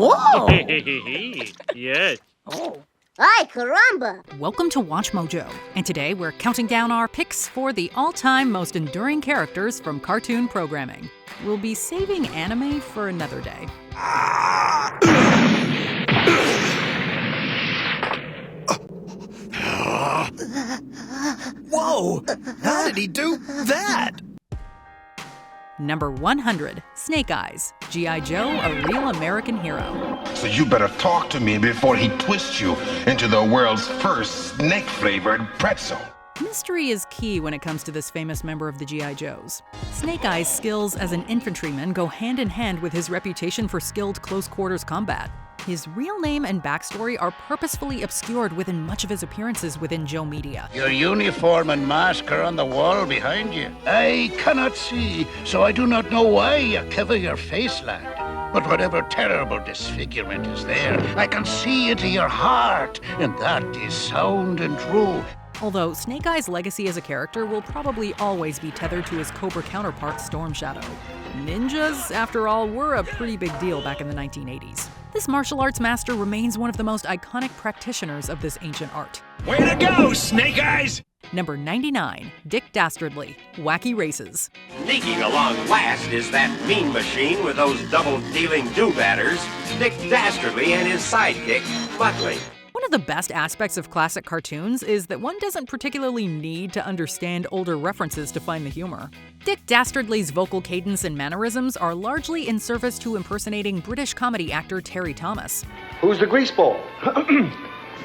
Whoa! Yes. Oh. Ay, caramba! Welcome to Watch Mojo, and today we're counting down our picks for the all-time most enduring characters from cartoon programming. We'll be saving anime for another day. Whoa! How did he do that? Number 100, Snake Eyes, G.I. Joe, a real American hero. So you better talk to me before he twists you into the world's first snake-flavored pretzel. Mystery is key when it comes to this famous member of the G.I. Joes. Snake Eyes' skills as an infantryman go hand in hand with his reputation for skilled close-quarters combat. His real name and backstory are purposefully obscured within much of his appearances within Joe media. Your uniform and mask are on the wall behind you. I cannot see, so I do not know why you cover your face, lad. But whatever terrible disfigurement is there, I can see into your heart, and that is sound and true. Although Snake Eyes' legacy as a character will probably always be tethered to his Cobra counterpart, Storm Shadow. Ninjas, after all, were a pretty big deal back in the 1980s. This martial arts master remains one of the most iconic practitioners of this ancient art. Way to go, Snake Eyes! Number 99, Dick Dastardly, Wacky Races. Sneaking along last is that mean machine with those double-dealing do-batters, Dick Dastardly and his sidekick, Muttley. One of the best aspects of classic cartoons is that one doesn't particularly need to understand older references to find the humor. Dick Dastardly's vocal cadence and mannerisms are largely in service to impersonating British comedy actor Terry Thomas. Who's the greaseball?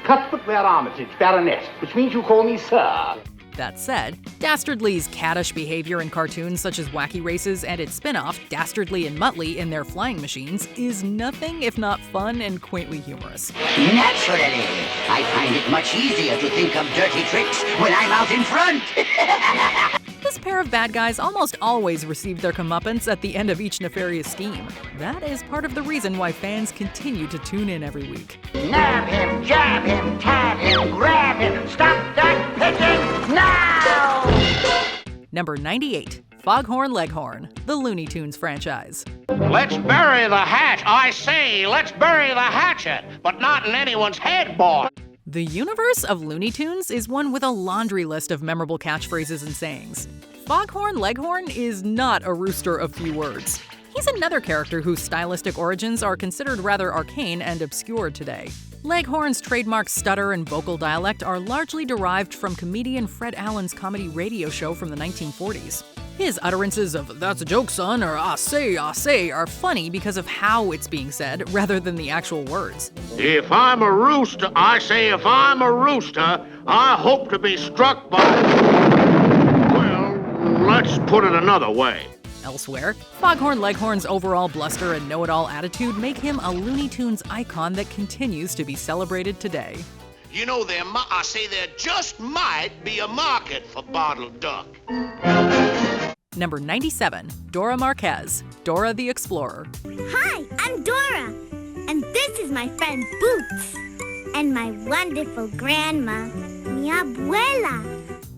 Cuthbert Ware Armitage, Baronet, which means you call me Sir. That said, Dastardly's caddish behavior in cartoons such as Wacky Races and its spin-off, Dastardly and Muttley in their flying machines, is nothing if not fun and quaintly humorous. Naturally, I find it much easier to think of dirty tricks when I'm out in front. This pair of bad guys almost always receive their comeuppance at the end of each nefarious scheme. That is part of the reason why fans continue to tune in every week. Nab him, jab him, tab him, grab him, stop that pigeon now! Number 98, Foghorn Leghorn, the Looney Tunes franchise. Let's bury the hatch. I say, let's bury the hatchet, but not in anyone's head, boy. The universe of Looney Tunes is one with a laundry list of memorable catchphrases and sayings. Foghorn Leghorn is not a rooster of few words. He's another character whose stylistic origins are considered rather arcane and obscure today. Leghorn's trademark stutter and vocal dialect are largely derived from comedian Fred Allen's comedy radio show from the 1940s. His utterances of "that's a joke, son," or I say," are funny because of how it's being said rather than the actual words. If I'm a rooster, I say if I'm a rooster, I hope to be struck by... Well, let's put it another way. Elsewhere, Foghorn Leghorn's overall bluster and know-it-all attitude make him a Looney Tunes icon that continues to be celebrated today. You know, there just might be a market for bottled duck. Number 97, Dora Marquez, Dora the Explorer. Hi, I'm Dora, and this is my friend Boots, and my wonderful grandma, mi abuela.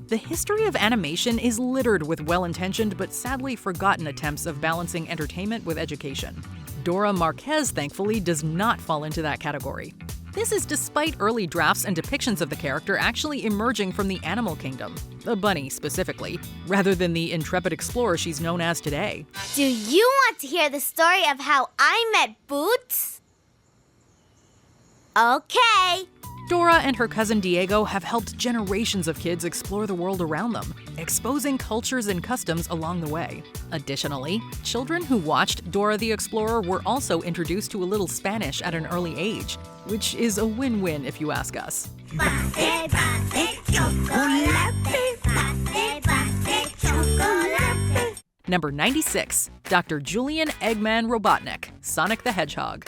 The history of animation is littered with well-intentioned but sadly forgotten attempts of balancing entertainment with education. Dora Marquez, thankfully, does not fall into that category. This is despite early drafts and depictions of the character actually emerging from the animal kingdom, the bunny specifically, rather than the intrepid explorer she's known as today. Do you want to hear the story of how I met Boots? Okay. Dora and her cousin Diego have helped generations of kids explore the world around them, exposing cultures and customs along the way. Additionally, children who watched Dora the Explorer were also introduced to a little Spanish at an early age, which is a win-win if you ask us. Number 96, Dr. Julian Eggman Robotnik, Sonic the Hedgehog.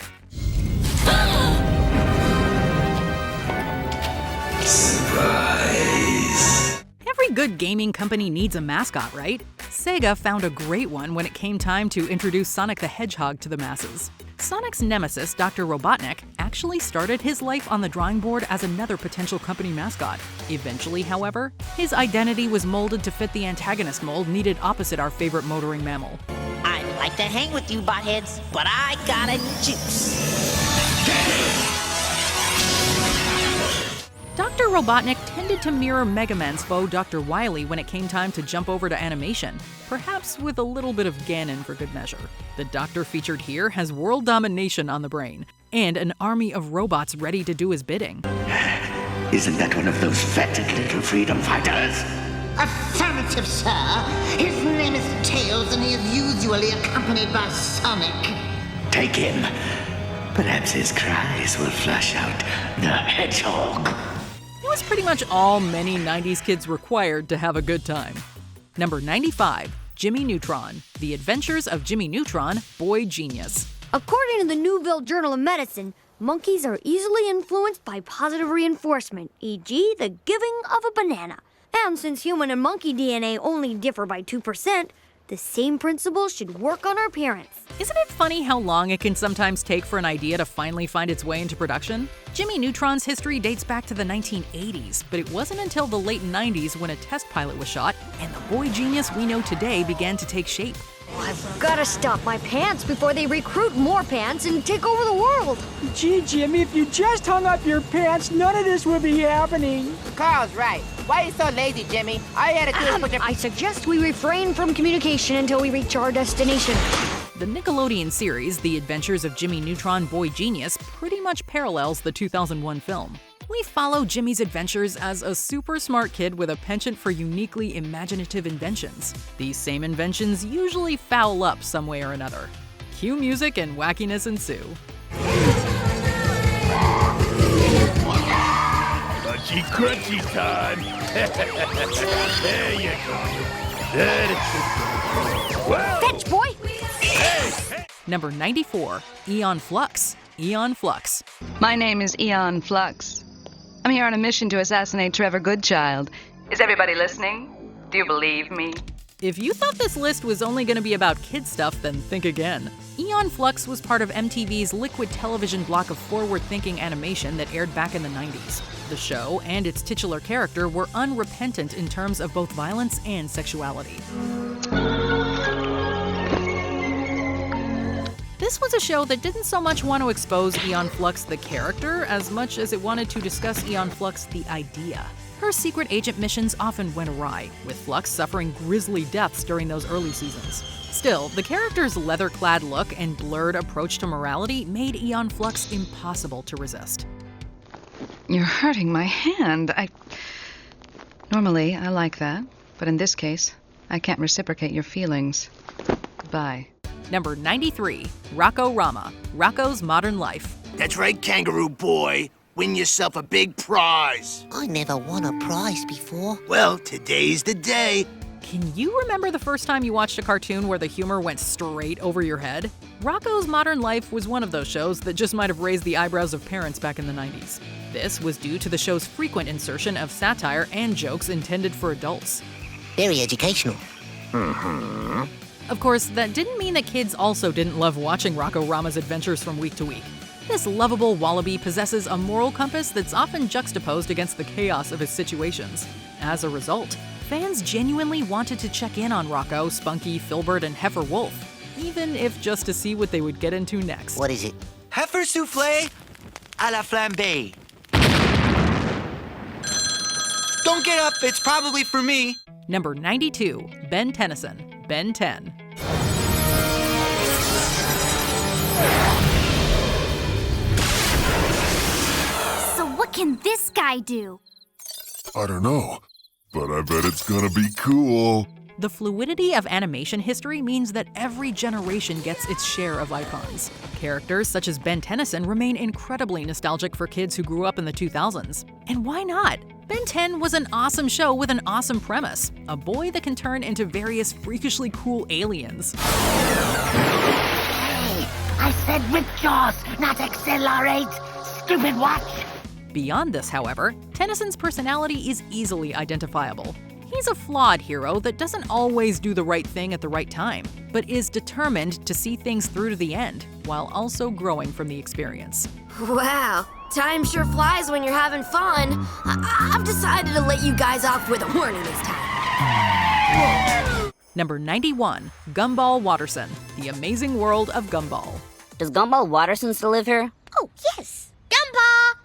Surprise! Every good gaming company needs a mascot, right? Sega found a great one when it came time to introduce Sonic the Hedgehog to the masses. Sonic's nemesis, Dr. Robotnik, actually started his life on the drawing board as another potential company mascot. Eventually, however, his identity was molded to fit the antagonist mold needed opposite our favorite motoring mammal. I'd like to hang with you, botheads, but I got a juice. Robotnik tended to mirror Mega Man's foe Dr. Wily when it came time to jump over to animation, perhaps with a little bit of Ganon for good measure. The Doctor featured here has world domination on the brain, and an army of robots ready to do his bidding. Isn't that one of those fetid little freedom fighters? Affirmative, sir. His name is Tails, and he is usually accompanied by Sonic. Take him. Perhaps his cries will flush out the hedgehog. It was pretty much all many 90s kids required to have a good time. Number 95, Jimmy Neutron, The Adventures of Jimmy Neutron, Boy Genius. According to the Newville Journal of Medicine, monkeys are easily influenced by positive reinforcement, e.g. the giving of a banana. And since human and monkey DNA only differ by 2%, the same principle should work on our parents. Isn't it funny how long it can sometimes take for an idea to finally find its way into production? Jimmy Neutron's history dates back to the 1980s, but it wasn't until the late 90s when a test pilot was shot and the boy genius we know today began to take shape. I've gotta stop my pants before they recruit more pants and take over the world. Gee, Jimmy, if you just hung up your pants, none of this would be happening. Carl's right. Why are you so lazy, Jimmy? All you had to do is put your... I suggest we refrain from communication until we reach our destination. The Nickelodeon series, The Adventures of Jimmy Neutron, Boy Genius, pretty much parallels the 2001 film. We follow Jimmy's adventures as a super smart kid with a penchant for uniquely imaginative inventions. These same inventions usually foul up some way or another. Cue music and wackiness ensue. Crunchy, crunchy time. There you go. Well, Fetch, boy! hey. Number 94, Eon Flux. Eon Flux. My name is Eon Flux. I'm here on a mission to assassinate Trevor Goodchild. Is everybody listening? Do you believe me? If you thought this list was only going to be about kid stuff, then think again. Eon Flux was part of MTV's Liquid Television block of forward-thinking animation that aired back in the 90s. The show and its titular character were unrepentant in terms of both violence and sexuality. This was a show that didn't so much want to expose Eon Flux the character as much as it wanted to discuss Eon Flux the idea. Her secret agent missions often went awry, with Flux suffering grisly deaths during those early seasons. Still, the character's leather-clad look and blurred approach to morality made Eon Flux impossible to resist. You're hurting my hand. Normally, I like that, but in this case, I can't reciprocate your feelings. Goodbye. Number 93, Rocco Rama, Rocco's Modern Life. That's right, kangaroo boy. Win yourself a big prize. I never won a prize before. Well, today's the day. Can you remember the first time you watched a cartoon where the humor went straight over your head? Rocco's Modern Life was one of those shows that just might have raised the eyebrows of parents back in the 90s. This was due to the show's frequent insertion of satire and jokes intended for adults. Very educational. Of course, that didn't mean that kids also didn't love watching Rocco Rama's adventures from week to week. This lovable wallaby possesses a moral compass that's often juxtaposed against the chaos of his situations. As a result, fans genuinely wanted to check in on Rocco, Spunky, Filbert, and Heifer Wolf, even if just to see what they would get into next. What is it? Heifer soufflé à la flambée. Don't get up, it's probably for me. Number 92, Ben Tennyson, Ben 10. So what can this guy do? I don't know, but I bet it's gonna be cool. The fluidity of animation history means that every generation gets its share of icons. Characters such as Ben Tennyson remain incredibly nostalgic for kids who grew up in the 2000s. And why not? Ben 10 was an awesome show with an awesome premise. A boy that can turn into various freakishly cool aliens. Hey, I said rip jaws, not accelerate. Stupid watch. Beyond this, however, Tennyson's personality is easily identifiable. He's a flawed hero that doesn't always do the right thing at the right time, but is determined to see things through to the end, while also growing from the experience. Wow, time sure flies when you're having fun. I've decided to let you guys off with a warning this time. Number 91, Gumball Watterson, The Amazing World of Gumball. Does Gumball Watterson still live here? Oh, yes, Gumball!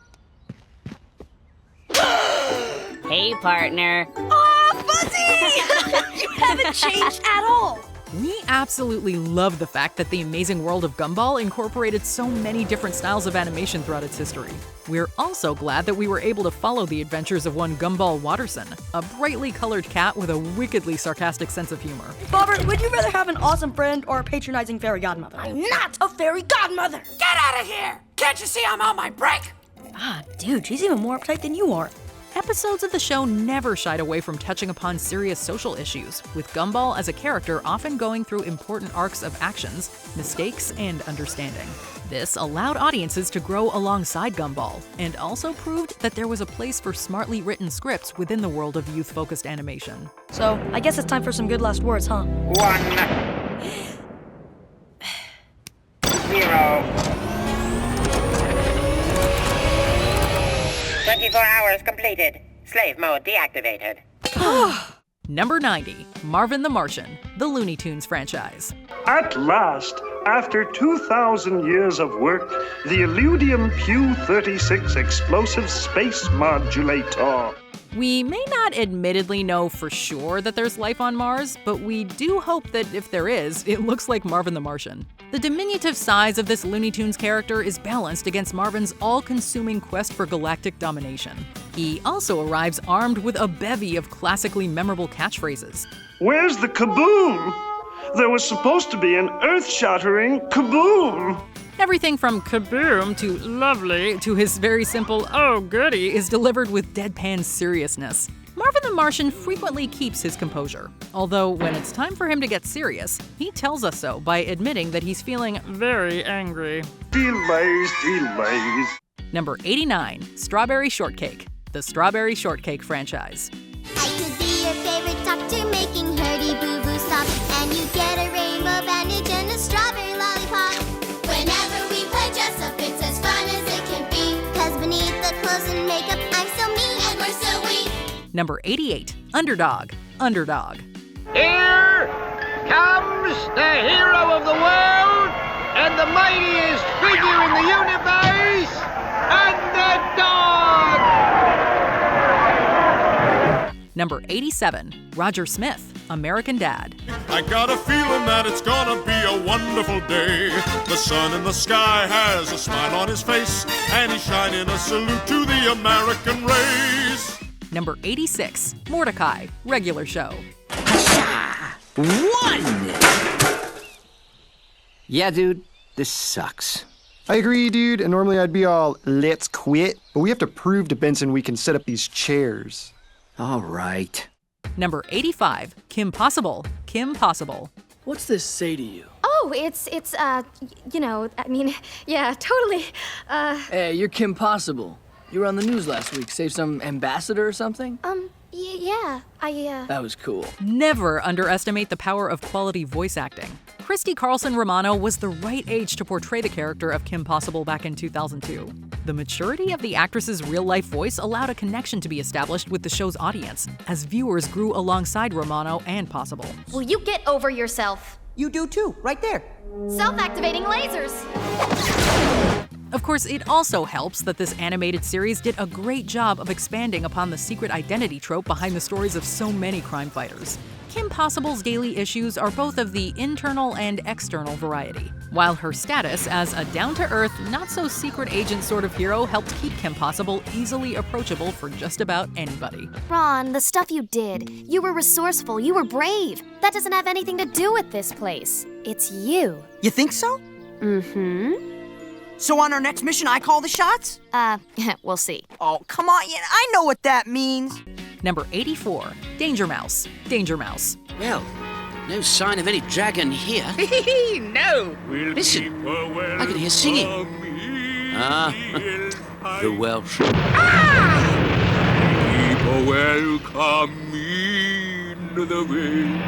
Hey, partner. Oh, Fuzzy! You haven't changed at all. We absolutely love the fact that the amazing world of Gumball incorporated so many different styles of animation throughout its history. We're also glad that we were able to follow the adventures of one Gumball Watterson, a brightly colored cat with a wickedly sarcastic sense of humor. Bobber, would you rather have an awesome friend or a patronizing fairy godmother? I'm not a fairy godmother! Get out of here! Can't you see I'm on my break? Ah, dude, she's even more uptight than you are. Episodes of the show never shied away from touching upon serious social issues, with Gumball as a character often going through important arcs of actions, mistakes, and understanding. This allowed audiences to grow alongside Gumball, and also proved that there was a place for smartly written scripts within the world of youth-focused animation. So, I guess it's time for some good last words, huh? 24 hours completed. Slave mode deactivated. Number 90, Marvin the Martian, the Looney Tunes franchise. At last, after 2,000 years of work, the Illudium Q-36 explosive space modulator. We may not admittedly know for sure that there's life on Mars, but we do hope that if there is, it looks like Marvin the Martian. The diminutive size of this Looney Tunes character is balanced against Marvin's all-consuming quest for galactic domination. He also arrives armed with a bevy of classically memorable catchphrases. Where's the kaboom? There was supposed to be an earth-shattering kaboom. Everything from kaboom to lovely to his very simple oh goody is delivered with deadpan seriousness. Marvin the Martian frequently keeps his composure, although when it's time for him to get serious, he tells us so by admitting that he's feeling very angry. Delays. Number 89, Strawberry Shortcake, the Strawberry Shortcake franchise. I could be your favorite doctor making hurdy-boo-boo stop, and you get a rainbow bandage and a strawberry lollipop. Whenever we play dress up, it's as fun as it can be, 'cause beneath the clothes and makeup, I'm so mean and we're so weak. Number 88, Underdog. Here comes the hero of the world and the mightiest figure in the universe, Underdog! Number 87, Roger Smith, American Dad. I got a feeling that it's gonna be a wonderful day. The sun in the sky has a smile on his face, and he's shining a salute to the American race. Number 86, Mordecai, regular show. One! Yeah, dude, this sucks. I agree, dude, and normally I'd be all, let's quit, but we have to prove to Benson we can set up these chairs. All right. Number 85, Kim Possible. What's this say to you? Oh, it's yeah, totally. Hey, you're Kim Possible. You were on the news last week. Saved some ambassador or something? Yeah, That was cool. Never underestimate the power of quality voice acting. Christy Carlson Romano was the right age to portray the character of Kim Possible back in 2002. The maturity of the actress's real-life voice allowed a connection to be established with the show's audience, as viewers grew alongside Romano and Possible. Will you get over yourself? You do too, right there. Self-activating lasers. Of course, it also helps that this animated series did a great job of expanding upon the secret identity trope behind the stories of so many crime fighters. Kim Possible's daily issues are both of the internal and external variety, while her status as a down-to-earth, not-so-secret agent sort of hero helped keep Kim Possible easily approachable for just about anybody. Ron, the stuff you did. You were resourceful, you were brave. That doesn't have anything to do with this place. It's you. You think so? Mm-hmm. So on our next mission, I call the shots? We'll see. Oh, come on, I know what that means. Number 84, Danger Mouse. Well, no sign of any dragon here. No! Listen, I can hear singing. The Welsh. People welcome into the ring.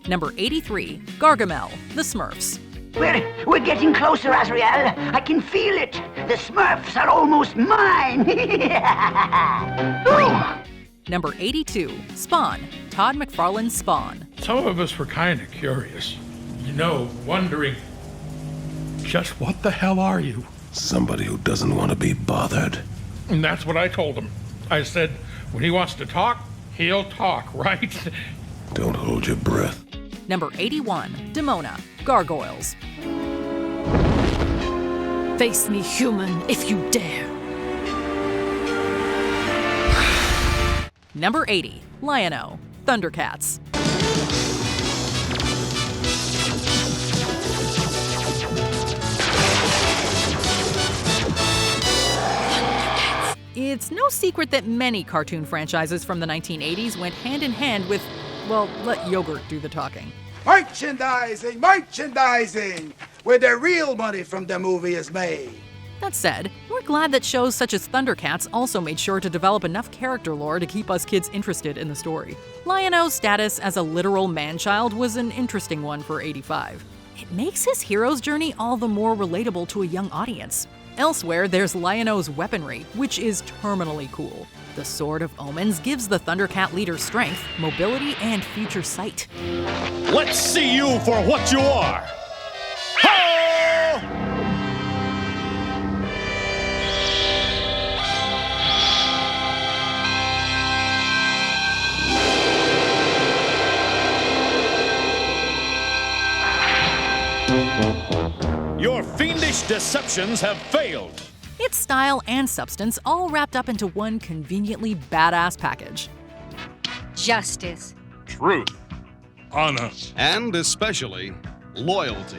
Number 83, Gargamel, the Smurfs. We're getting closer, Azrael. I can feel it. The Smurfs are almost mine. Number 82, Spawn, Todd McFarlane's Spawn. Some of us were kind of curious. Wondering, just what the hell are you? Somebody who doesn't want to be bothered. And that's what I told him. I said, When he wants to talk, he'll talk, right? Don't hold your breath. Number 81, Demona, Gargoyles. Face me, human, if you dare. Number 80, Lion-O, Thundercats. It's no secret that many cartoon franchises from the 1980s went hand in hand with, well, let yogurt do the talking. Merchandising, merchandising, where the real money from the movie is made. That said, we're glad that shows such as Thundercats also made sure to develop enough character lore to keep us kids interested in the story. Lion-O's status as a literal man-child was an interesting one for 85. It makes his hero's journey all the more relatable to a young audience. Elsewhere, there's Lion-O's weaponry, which is terminally cool. The Sword of Omens gives the Thundercat leader strength, mobility, and future sight. Let's see you for what you are! Your fiendish deceptions have failed. Its style and substance all wrapped up into one conveniently badass package. Justice. Truth. Honor. And especially loyalty.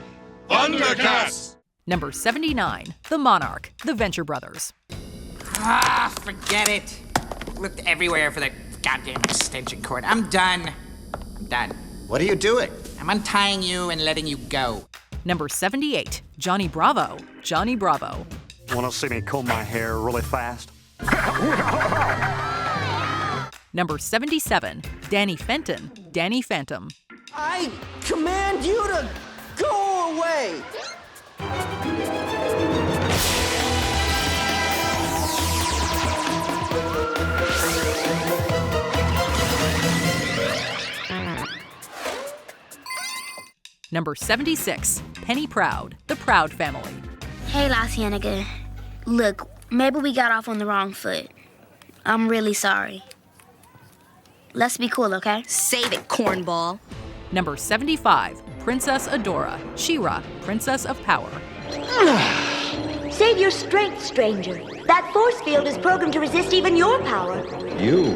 Thundercats! Number 79, The Monarch, The Venture Brothers. Ah, forget it. Looked everywhere for that goddamn extension cord. I'm done. What are you doing? I'm untying you and letting you go. Number 78, Johnny Bravo, Johnny Bravo. Want to see me comb my hair really fast? Number 77, Danny Fenton, Danny Phantom. I command you to go away! Number 76, Penny Proud, The Proud Family. Hey, La Cienega. Look, maybe we got off on the wrong foot. I'm really sorry. Let's be cool, okay? Save it, cornball. Number 75, Princess Adora, She-Ra, Princess of Power. Save your strength, stranger. That force field is programmed to resist even your power. You.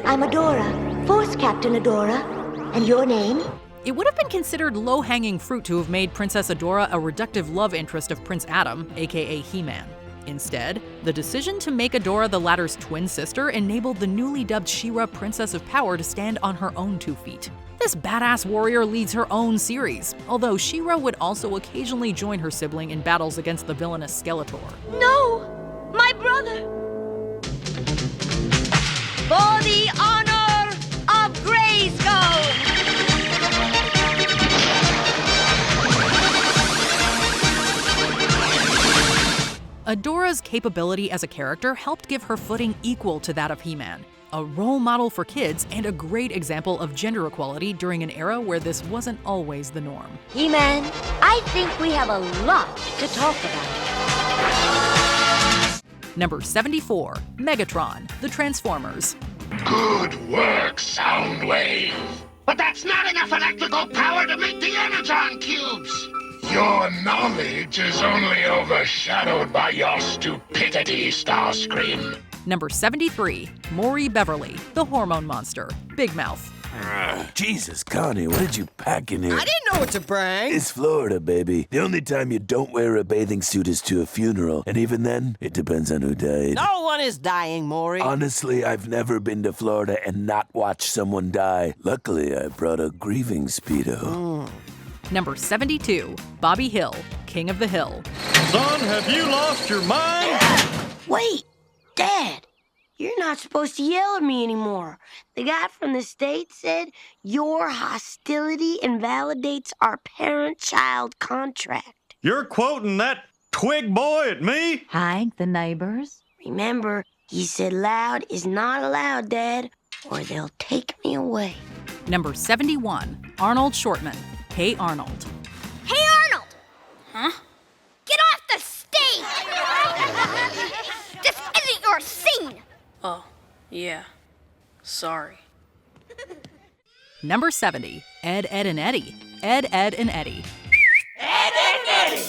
I'm Adora, Force Captain Adora. And your name? It would have been considered low-hanging fruit to have made Princess Adora a reductive love interest of Prince Adam, aka He-Man. Instead, the decision to make Adora the latter's twin sister enabled the newly dubbed She-Ra Princess of Power to stand on her own 2 feet. This badass warrior leads her own series, although She-Ra would also occasionally join her sibling in battles against the villainous Skeletor. No! My brother! For the honor of Grayskull! Adora's capability as a character helped give her footing equal to that of He-Man, a role model for kids and a great example of gender equality during an era where this wasn't always the norm. He-Man, I think we have a lot to talk about. Number 74, Megatron, The Transformers. Good work, Soundwave. But that's not enough electrical power to make the Energon cubes. Your knowledge is only overshadowed by your stupidity, Starscream. Number 73, Maury Beverly, The Hormone Monster, Big Mouth. Jesus, Connie, what did you pack in here? I didn't know what to bring. It's Florida, baby. The only time you don't wear a bathing suit is to a funeral, and even then, it depends on who died. No one is dying, Maury. Honestly, I've never been to Florida and not watched someone die. Luckily, I brought a grieving Speedo. Number 72, Bobby Hill, King of the Hill. Son, have you lost your mind? Wait, Dad, you're not supposed to yell at me anymore. The guy from the States said your hostility invalidates our parent-child contract. You're quoting that twig boy at me? Hi, the neighbors. Remember, he said loud is not allowed, Dad, or they'll take me away. Number 71, Arnold Shortman, Hey Arnold. Hey, Arnold! Huh? Get off the stage! This isn't your scene! Oh, yeah. Sorry. Number 70, Ed, Edd, and Eddy. Ed, Edd, and Eddy. Ed, Edd, and Eddy!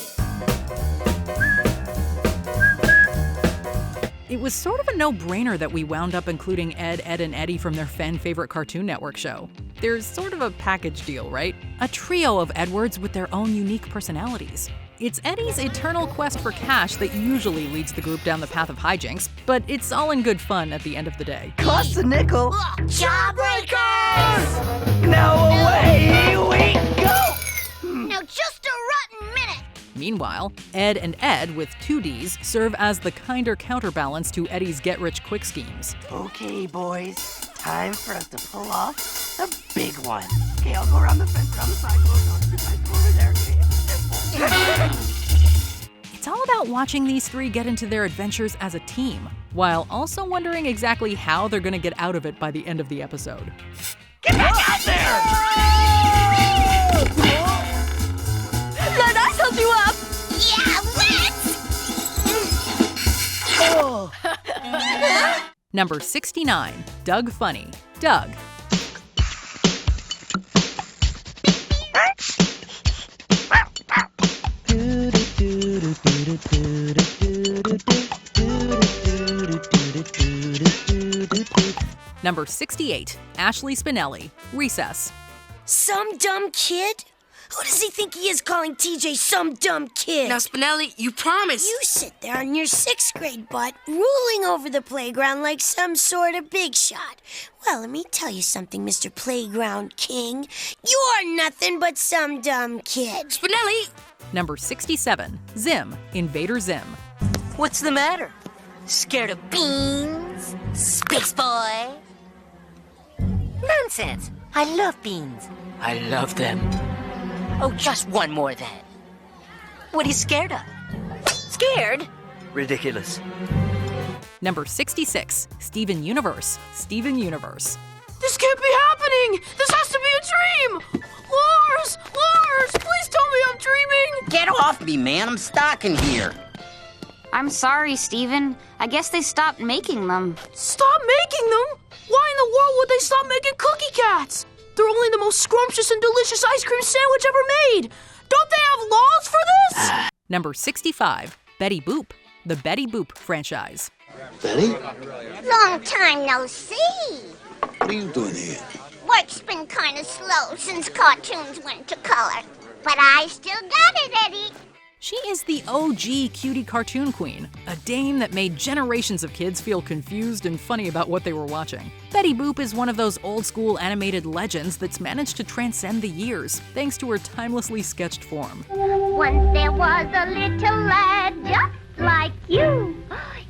It was sort of a no-brainer that we wound up including Ed, Edd, and Eddy from their fan-favorite Cartoon Network show. There's sort of a package deal, right? A trio of Edwards with their own unique personalities. It's Eddie's eternal quest for cash that usually leads the group down the path of hijinks, but it's all in good fun at the end of the day. Costs a nickel. Jawbreakers! Now away we go! Now just a rotten minute! Meanwhile, Ed and Ed, with 2 Ds, serve as the kinder counterbalance to Eddie's get-rich-quick schemes. Okay, boys. Time for us to pull off the big one. Okay, I'll go around the fence, around the side, go over there. It's all about watching these 3 get into their adventures as a team, while also wondering exactly how they're gonna get out of it by the end of the episode. Get back out there! Let us help you up! Yeah, let's! Number 69, Doug Funny. Doug. Number 68, Ashley Spinelli. Recess. Some dumb kid? Who does he think he is calling TJ some dumb kid? Now, Spinelli, you promised. You sit there on your 6th grade butt, ruling over the playground like some sort of big shot. Well, let me tell you something, Mr. Playground King. You're nothing but some dumb kid. Spinelli! Number 67, Zim. Invader Zim. What's the matter? Scared of beans? Space boy? Nonsense. I love beans. I love them. Oh, just one more then. What are you scared of? Scared? Ridiculous. Number 66, Steven Universe. Steven Universe. This can't be happening! This has to be a dream! Lars! Lars! Please tell me I'm dreaming! Get off me, man. I'm stuck in here. I'm sorry, Steven. I guess they stopped making them. Stop making them? Why in the world would they stop making cookie cats? They're only the most scrumptious and delicious ice cream sandwich ever made. Don't they have laws for this? Number 65, Betty Boop. The Betty Boop franchise. Betty? Long time no see. What are you doing here? Work's been kind of slow since cartoons went to color. But I still got it, Eddie. She is the OG cutie cartoon queen, a dame that made generations of kids feel confused and funny about what they were watching. Betty Boop is one of those old-school animated legends that's managed to transcend the years, thanks to her timelessly sketched form. Once there was a little lad just like you.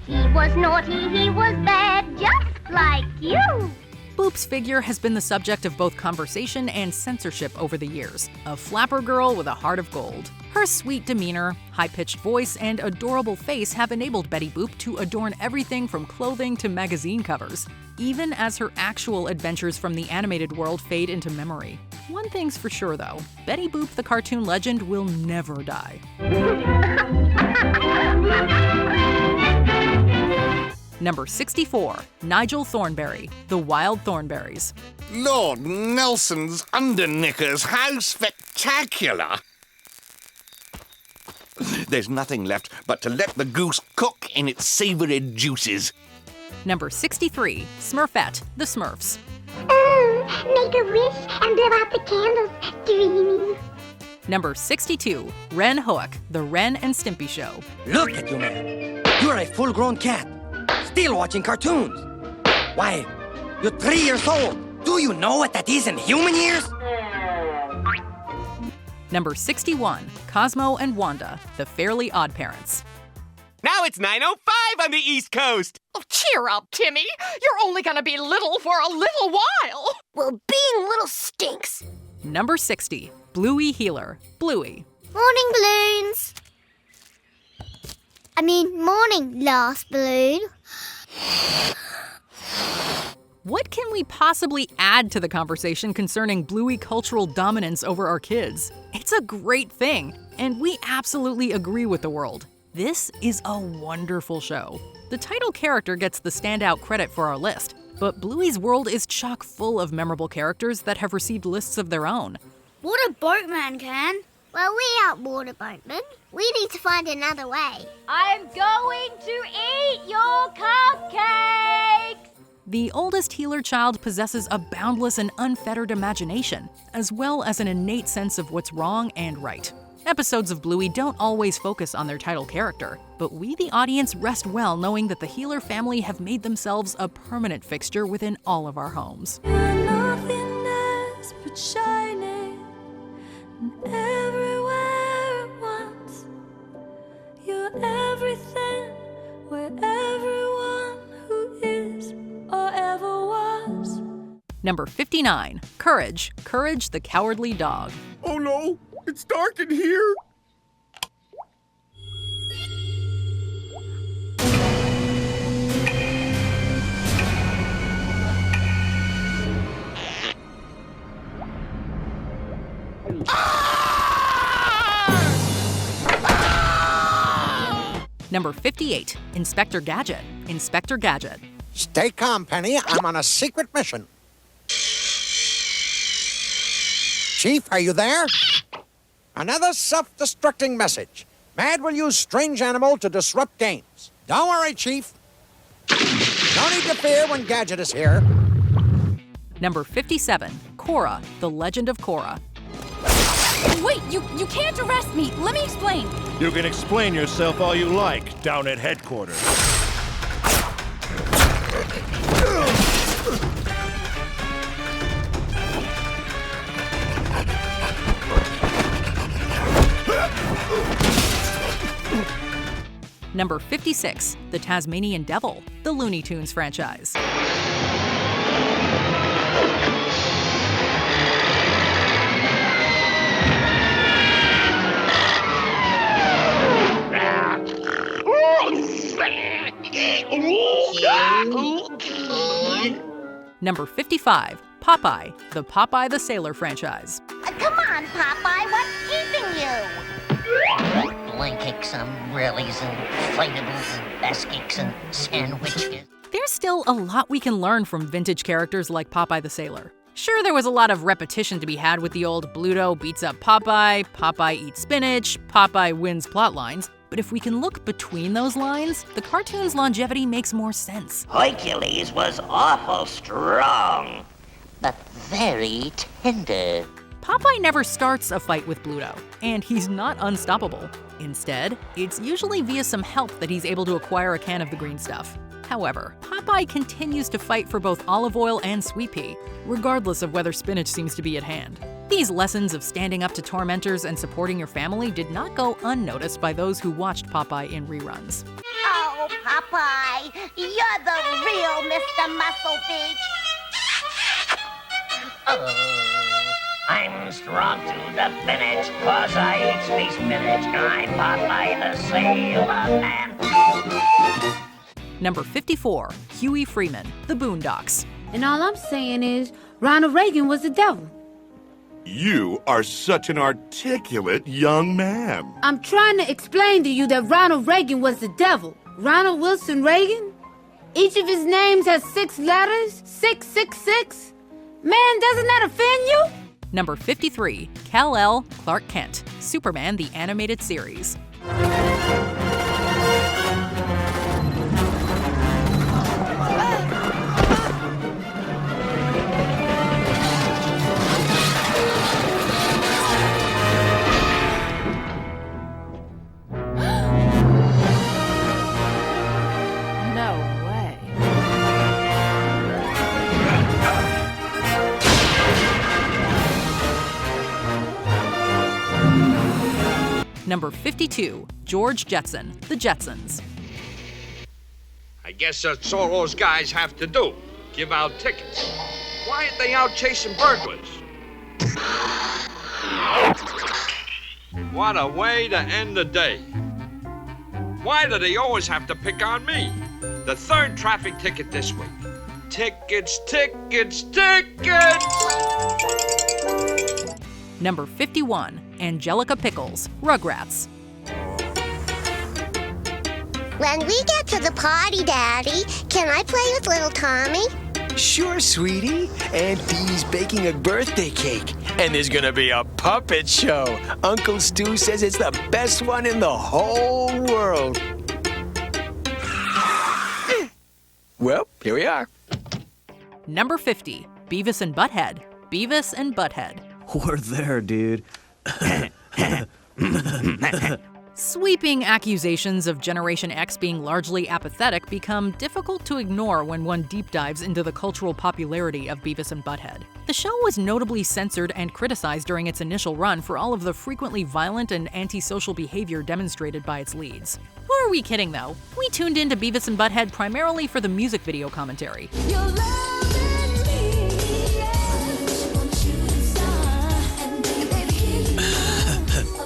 He was naughty, he was bad, just like you. Boop's figure has been the subject of both conversation and censorship over the years, a flapper girl with a heart of gold. Her sweet demeanor, high-pitched voice, and adorable face have enabled Betty Boop to adorn everything from clothing to magazine covers, even as her actual adventures from the animated world fade into memory. One thing's for sure, though, Betty Boop the cartoon legend will never die. Number 64, Nigel Thornberry, The Wild Thornberrys. Lord Nelson's underknickers, how spectacular! There's nothing left but to let the goose cook in its savory juices. Number 63, Smurfette, The Smurfs. Make a wish and blow out the candles, dreamy. Number 62, Ren Hoek, The Ren and Stimpy Show. Look at you, man. You're a full-grown cat, still watching cartoons. Why, you're 3 years old. Do you know what that is in human years? Number 61, Cosmo and Wanda, The Fairly Odd Parents. Now it's 9:05 on the East Coast. Oh, cheer up, Timmy. You're only gonna be little for a little while. Well, being little stinks. Number 60, Bluey Healer, Bluey. Morning, balloons. Morning, last balloon. What can we possibly add to the conversation concerning Bluey cultural dominance over our kids? It's a great thing, and we absolutely agree with the world. This is a wonderful show. The title character gets the standout credit for our list, but Bluey's world is chock full of memorable characters that have received lists of their own. Water boatman can. Well, we aren't water boatmen. We need to find another way. I'm going to eat your cupcakes! The oldest healer child possesses a boundless and unfettered imagination, as well as an innate sense of what's wrong and right. Episodes of Bluey don't always focus on their title character, but we, the audience, rest well knowing that the Healer family have made themselves a permanent fixture within all of our homes. You're nothingness but shining, and everywhere at once. You're everything where everyone who is or ever was. Number 59, Courage. Courage the Cowardly Dog. Oh no! It's dark in here! Number 58, Inspector Gadget. Inspector Gadget. Stay calm, Penny. I'm on a secret mission. Chief, are you there? Another self-destructing message. Mad will use strange animal to disrupt games. Don't worry, Chief. No need to fear when Gadget is here. Number 57, Cora, The Legend of Cora. Wait, you can't arrest me. Let me explain. You can explain yourself all you like down at headquarters. Number 56, The Tasmanian Devil, the Looney Tunes franchise. Number 55, Popeye, the Popeye the Sailor franchise. Come on, Popeye, what's keeping you? Blankets, umbrellas, and inflatables, and baskets, and sandwiches. There's still a lot we can learn from vintage characters like Popeye the Sailor. Sure, there was a lot of repetition to be had with the old Bluto beats up Popeye, Popeye eats spinach, Popeye wins plotlines, but if we can look between those lines, the cartoon's longevity makes more sense. Hercules was awful strong, but very tender. Popeye never starts a fight with Bluto, and he's not unstoppable. Instead, it's usually via some help that he's able to acquire a can of the green stuff. However, Popeye continues to fight for both olive oil and sweet pea, regardless of whether spinach seems to be at hand. These lessons of standing up to tormentors and supporting your family did not go unnoticed by those who watched Popeye in reruns. Oh, Popeye, you're the real Mr. Muscle Beach. Oh, I'm strong to the finish, 'cause I eat space spinach. I'm Popeye the Sailor Man. Number 54, Huey Freeman, The Boondocks. And all I'm saying is, Ronald Reagan was the devil. You are such an articulate young man. I'm trying to explain to you that Ronald Reagan was the devil. Ronald Wilson Reagan? Each of his names has 6 letters, 666. Man, doesn't that offend you? Number 53, Kal-El Clark Kent, Superman the Animated Series. Number 52, George Jetson, The Jetsons. I guess that's all those guys have to do, give out tickets. Why aren't they out chasing burglars? What a way to end the day. Why do they always have to pick on me? The 3rd traffic ticket this week. Tickets, tickets, tickets! Number 51, Angelica Pickles, Rugrats. When we get to the party, Daddy, can I play with little Tommy? Sure, sweetie. Aunt Bee's baking a birthday cake, and there's gonna be a puppet show. Uncle Stu says it's the best one in the whole world. Well, here we are. Number 50, Beavis and Butthead. Beavis and Butthead. We're there, dude. Sweeping accusations of Generation X being largely apathetic become difficult to ignore when one deep dives into the cultural popularity of Beavis and Butthead. The show was notably censored and criticized during its initial run for all of the frequently violent and antisocial behavior demonstrated by its leads. Who are we kidding, though? We tuned into Beavis and Butthead primarily for the music video commentary.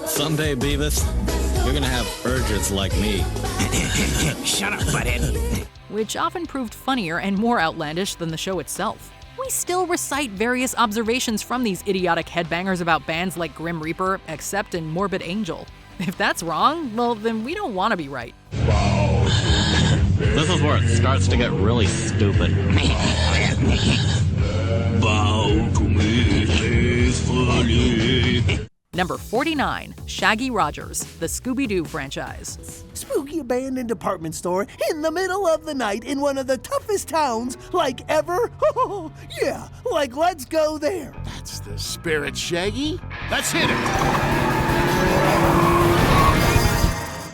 Someday, Beavis, you're gonna have urges like me. Shut up, butthead. Which often proved funnier and more outlandish than the show itself. We still recite various observations from these idiotic headbangers about bands like Grim Reaper, Accept, and Morbid Angel. If that's wrong, well, then we don't want to be right. This is where it starts to get really stupid. Bow to me faithfully. Number 49, Shaggy Rogers, the Scooby-Doo franchise. Spooky abandoned department store in the middle of the night in one of the toughest towns like ever. Yeah, like let's go there. That's the spirit, Shaggy. Let's hit it.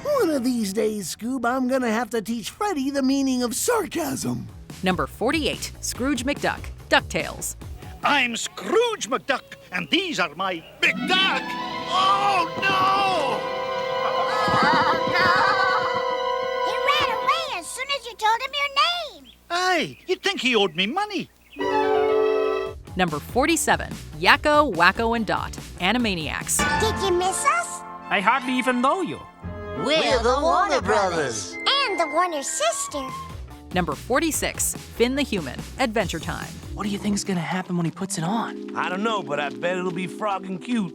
One of these days, Scoob, I'm gonna have to teach Freddy the meaning of sarcasm. Number 48, Scrooge McDuck, DuckTales. I'm Scrooge McDuck, and these are my McDuck! Oh, no! Oh, no! He ran away as soon as you told him your name. Hey, you'd think he owed me money. Number 47, Yakko, Wacko, and Dot, Animaniacs. Did you miss us? I hardly even know you. We're the Warner Brothers. And the Warner sister. Number 46, Finn the Human, Adventure Time. What do you think's gonna happen when he puts it on? I don't know, but I bet it'll be frogging cute.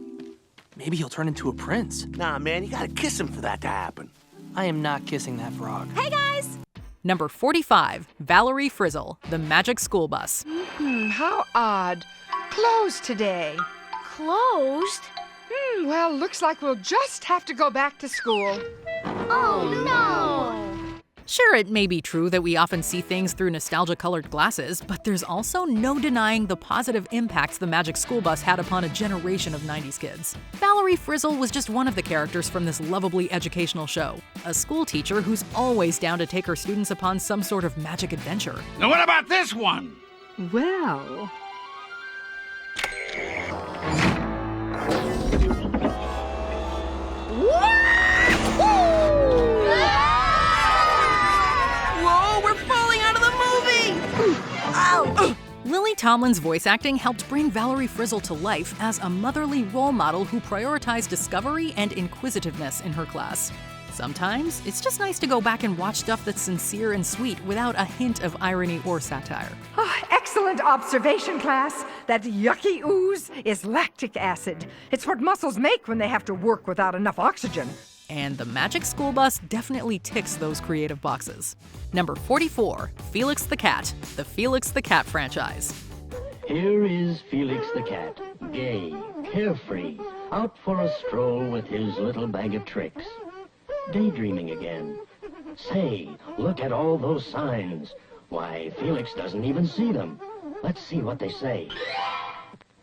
Maybe he'll turn into a prince. Nah, man, you gotta kiss him for that to happen. I am not kissing that frog. Hey, guys! Number 45, Valerie Frizzle, The Magic School Bus. How odd. Closed today. Closed? Well, looks like we'll just have to go back to school. Oh, no! Sure, it may be true that we often see things through nostalgia-colored glasses, but there's also no denying the positive impacts the Magic School Bus had upon a generation of 90s kids. Valerie Frizzle was just one of the characters from this lovably educational show, a school teacher who's always down to take her students upon some sort of magic adventure. Now what about this one? Well... Lily Tomlin's voice acting helped bring Valerie Frizzle to life as a motherly role model who prioritized discovery and inquisitiveness in her class. Sometimes, it's just nice to go back and watch stuff that's sincere and sweet without a hint of irony or satire. Excellent observation, class. That yucky ooze is lactic acid. It's what muscles make when they have to work without enough oxygen. And the Magic School Bus definitely ticks those creative boxes. Number 44, Felix the Cat, the Felix the Cat franchise. Here is Felix the Cat, gay, carefree, out for a stroll with his little bag of tricks. Daydreaming again. Say, look at all those signs. Why, Felix doesn't even see them. Let's see what they say.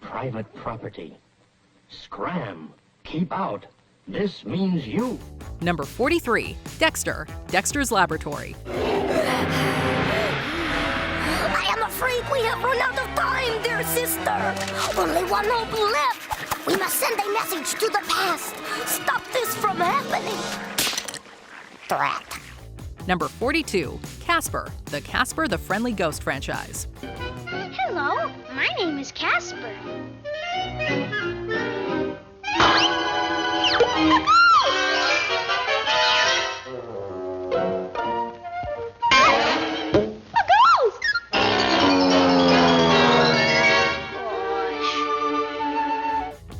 Private property. Scram. Keep out. This means you. Number 43, Dexter, Dexter's Laboratory. I am afraid we have run out of time, dear sister. Only one hope left. We must send a message to the past. Stop this from happening. Threat. Number 42, Casper, the Casper the Friendly Ghost franchise. Hello, my name is Casper.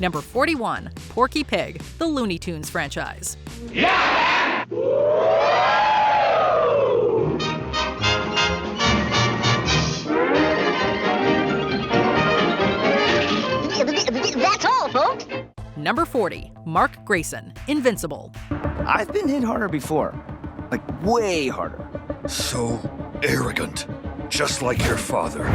Number 41, Porky Pig, the Looney Tunes franchise. Yeah! Number 40, Mark Grayson, Invincible. I've been hit harder before. Like, way harder. So arrogant. Just like your father.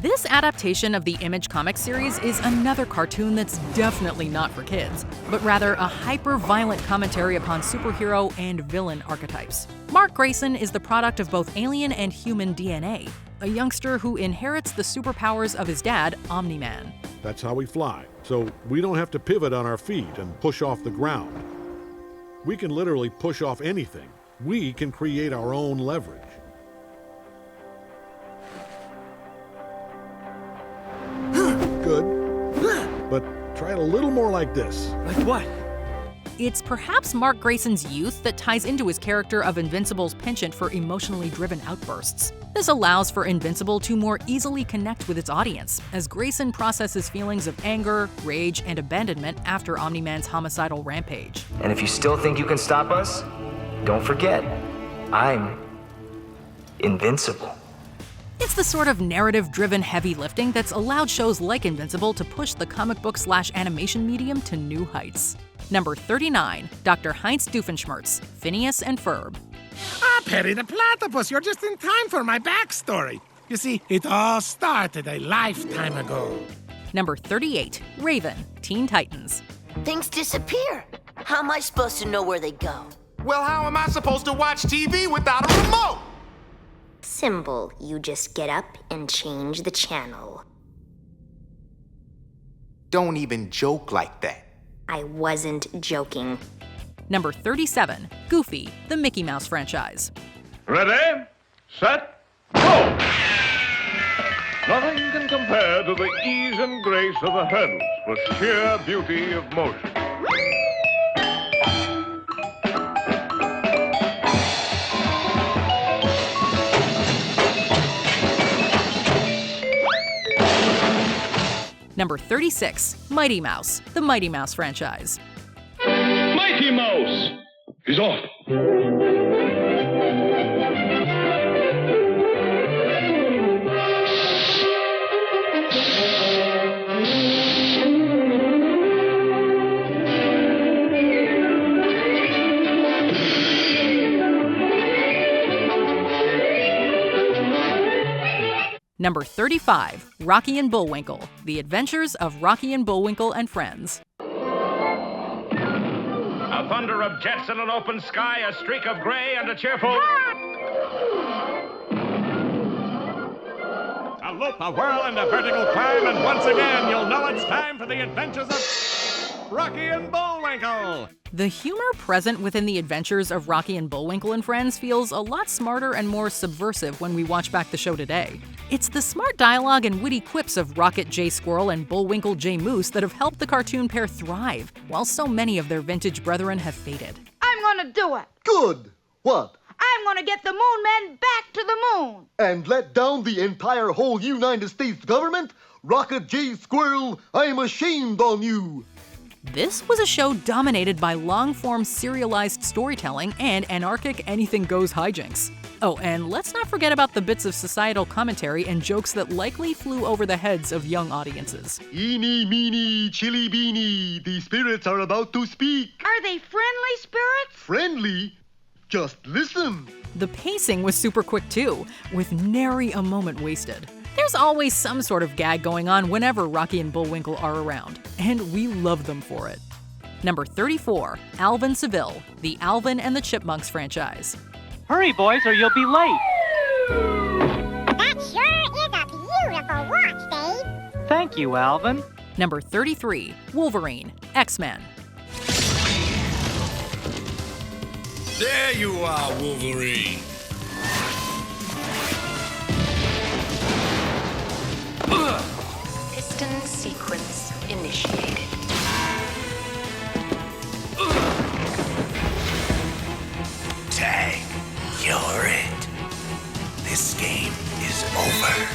This adaptation of the Image comic series is another cartoon that's definitely not for kids, but rather a hyper-violent commentary upon superhero and villain archetypes. Mark Grayson is the product of both alien and human DNA, a youngster who inherits the superpowers of his dad, Omni-Man. That's how we fly, so we don't have to pivot on our feet and push off the ground. We can literally push off anything. We can create our own leverage. Good. But try it a little more like this. Like what? It's perhaps Mark Grayson's youth that ties into his character of Invincible's penchant for emotionally driven outbursts. This allows for Invincible to more easily connect with its audience, as Grayson processes feelings of anger, rage, and abandonment after Omni-Man's homicidal rampage. And if you still think you can stop us, don't forget, I'm invincible. It's the sort of narrative-driven heavy lifting that's allowed shows like Invincible to push the comic book/animation medium to new heights. Number 39, Dr. Heinz Doofenshmirtz, Phineas and Ferb. Ah, Perry the Platypus, you're just in time for my backstory. You see, it all started a lifetime ago. Number 38, Raven, Teen Titans. Things disappear. How am I supposed to know where they go? Well, how am I supposed to watch TV without a remote? Symbol, you just get up and change the channel. Don't even joke like that. I wasn't joking. Number 37, Goofy, the Mickey Mouse franchise. Ready, set, go! Nothing can compare to the ease and grace of the hurdles for sheer beauty of motion. Number 36, Mighty Mouse, the Mighty Mouse franchise. Mighty Mouse is off. Number 35, Rocky and Bullwinkle, The Adventures of Rocky and Bullwinkle and Friends. A thunder of jets in an open sky, a streak of gray, and a cheerful... A loop, a whirl, and a vertical climb, and once again, you'll know it's time for the adventures of Rocky and Bullwinkle. The humor present within the adventures of Rocky and Bullwinkle and Friends feels a lot smarter and more subversive when we watch back the show today. It's the smart dialogue and witty quips of Rocket J. Squirrel and Bullwinkle J. Moose that have helped the cartoon pair thrive, while so many of their vintage brethren have faded. I'm gonna do it. Good. What? I'm gonna get the moon men back to the moon. And let down the entire whole United States government? Rocket J. Squirrel, I'm ashamed on you. This was a show dominated by long-form serialized storytelling and anarchic anything-goes hijinks. Oh, and let's not forget about the bits of societal commentary and jokes that likely flew over the heads of young audiences. Eeny, meeny, chili beanie, the spirits are about to speak. Are they friendly spirits? Friendly? Just listen. The pacing was super quick too, with nary a moment wasted. There's always some sort of gag going on whenever Rocky and Bullwinkle are around, and we love them for it. Number 34, Alvin Seville, the Alvin and the Chipmunks franchise. Hurry, boys, or you'll be late. That sure is a beautiful watch, Dave. Thank you, Alvin. Number 33, Wolverine, X-Men. There you are, Wolverine. Piston sequence initiated. Tag, you're it. This game is over.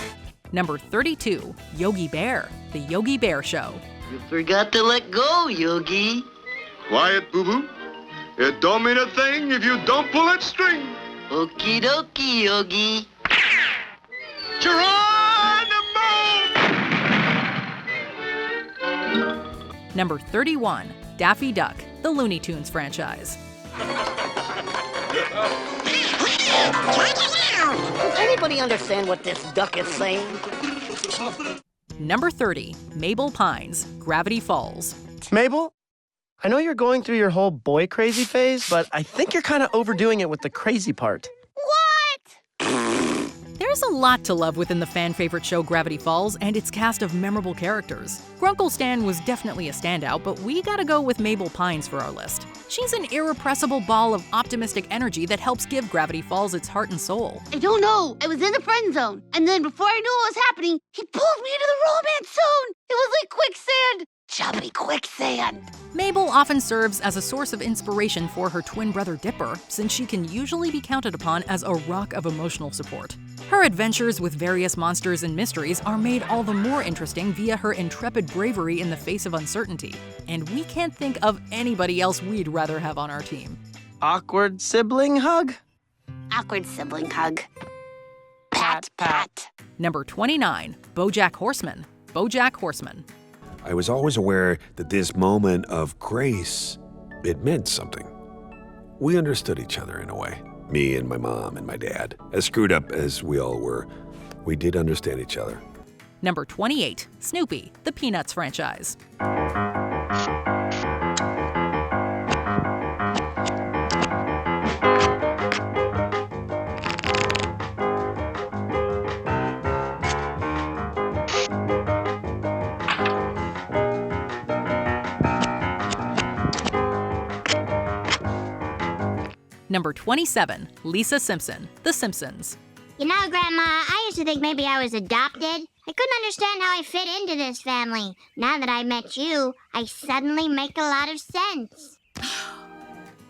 Number 32, Yogi Bear, the Yogi Bear Show. You forgot to let go, Yogi. Quiet, boo-boo. It don't mean a thing if you don't pull that string. Okie dokie, Yogi. Geronimo! Number 31, Daffy Duck, the Looney Tunes franchise. Does anybody understand what this duck is saying? Number 30, Mabel Pines, Gravity Falls. Mabel, I know you're going through your whole boy crazy phase, but I think you're kind of overdoing it with the crazy part. There's a lot to love within the fan-favorite show Gravity Falls and its cast of memorable characters. Grunkle Stan was definitely a standout, but we gotta go with Mabel Pines for our list. She's an irrepressible ball of optimistic energy that helps give Gravity Falls its heart and soul. I don't know. I was in the friend zone. And then before I knew what was happening, he pulled me into the romance zone. It was like quicksand. Jumpy quicksand. Mabel often serves as a source of inspiration for her twin brother Dipper, since she can usually be counted upon as a rock of emotional support. Her adventures with various monsters and mysteries are made all the more interesting via her intrepid bravery in the face of uncertainty. And we can't think of anybody else we'd rather have on our team. Awkward sibling hug? Awkward sibling hug. Pat, pat. Number 29, BoJack Horseman. BoJack Horseman. I was always aware that this moment of grace, it meant something. We understood each other in a way. Me and my mom and my dad. As screwed up as we all were, we did understand each other. Number 28, Snoopy, the Peanuts franchise. Number 27, Lisa Simpson, The Simpsons. You know, Grandma, I used to think maybe I was adopted. I couldn't understand how I fit into this family. Now that I met you, I suddenly make a lot of sense.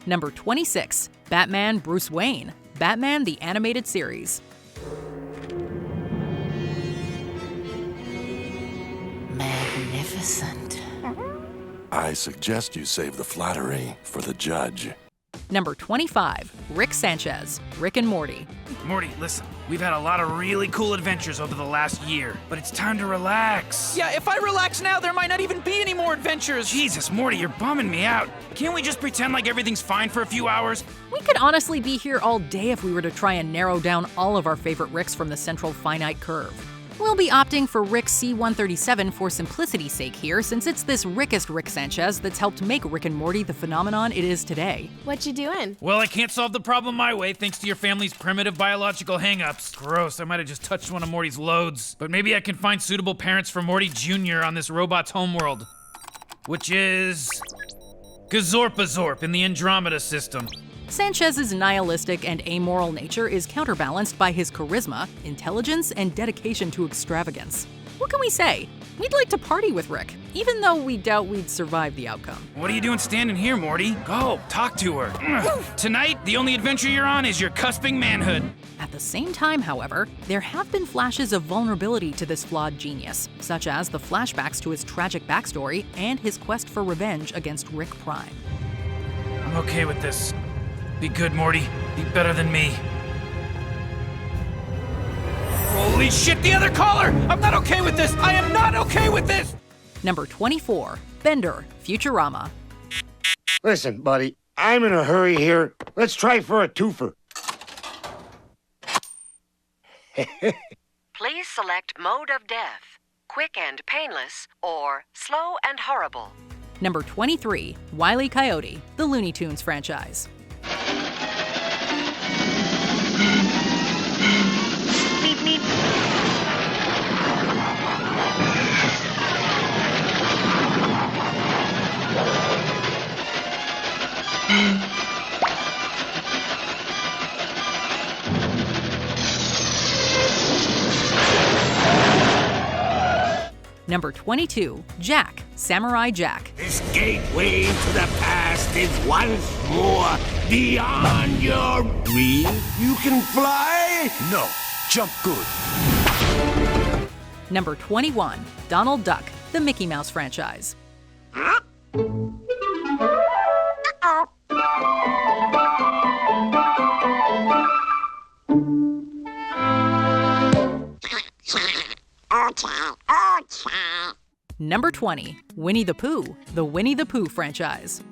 Number 26, Batman Bruce Wayne, Batman the Animated Series. Magnificent. I suggest you save the flattery for the judge. Number 25, Rick Sanchez, Rick and Morty. Morty, listen, we've had a lot of really cool adventures over the last year, but it's time to relax. Yeah, if I relax now, there might not even be any more adventures. Jesus, Morty, you're bumming me out. Can't we just pretend like everything's fine for a few hours? We could honestly be here all day if we were to try and narrow down all of our favorite Ricks from the central finite curve. We'll be opting for Rick C-137 for simplicity's sake here, since it's this Rickest Rick Sanchez that's helped make Rick and Morty the phenomenon it is today. What you doing? Well, I can't solve the problem my way thanks to your family's primitive biological hang-ups. Gross, I might have just touched one of Morty's loads. But maybe I can find suitable parents for Morty Jr. on this robot's homeworld. Which is... Gazorpazorp in the Andromeda system. Sanchez's nihilistic and amoral nature is counterbalanced by his charisma, intelligence, and dedication to extravagance. What can we say? We'd like to party with Rick, even though we doubt we'd survive the outcome. What are you doing standing here, Morty? Go, talk to her. Tonight, the only adventure you're on is your cusping manhood. At the same time, however, there have been flashes of vulnerability to this flawed genius, such as the flashbacks to his tragic backstory and his quest for revenge against Rick Prime. I'm okay with this. Be good, Morty. Be better than me. Holy shit, the other caller! I'm not okay with this! I am not okay with this! Number 24, Bender, Futurama. Listen, buddy, I'm in a hurry here. Let's try for a twofer. Please select mode of death, quick and painless, or slow and horrible. Number 23, Wile E. Coyote, the Looney Tunes franchise. Beep, beep. Number 22, Jack, Samurai Jack. This gateway to the past is once more beyond your reach. You can fly? No, jump good. Number 21, Donald Duck, the Mickey Mouse franchise. Number 20, Winnie the Pooh, the Winnie the Pooh franchise.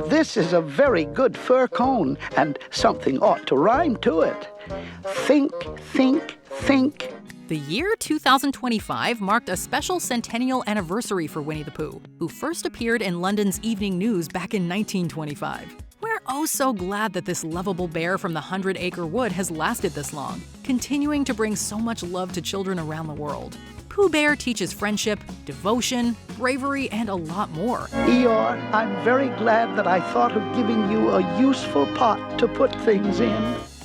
This is a very good fur cone, and something ought to rhyme to it. Think, think, think. The year 2025 marked a special centennial anniversary for Winnie the Pooh, who first appeared in London's Evening News back in 1925. We're oh so glad that this lovable bear from the 100-acre wood has lasted this long, continuing to bring so much love to children around the world. Pooh Bear teaches friendship, devotion, bravery, and a lot more. Eeyore, I'm very glad that I thought of giving you a useful pot to put things in.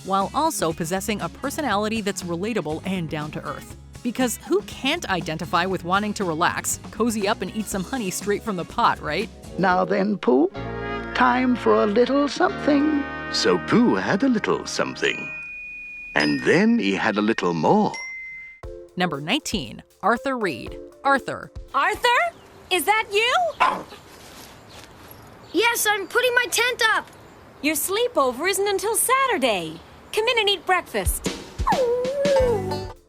While also possessing a personality that's relatable and down to earth. Because who can't identify with wanting to relax, cozy up, and eat some honey straight from the pot, right? Now then, Pooh, time for a little something. So Pooh had a little something. And then he had a little more. Number 19, Arthur Reed. Arthur. Arthur? Is that you? Yes, I'm putting my tent up. Your sleepover isn't until Saturday. Come in and eat breakfast.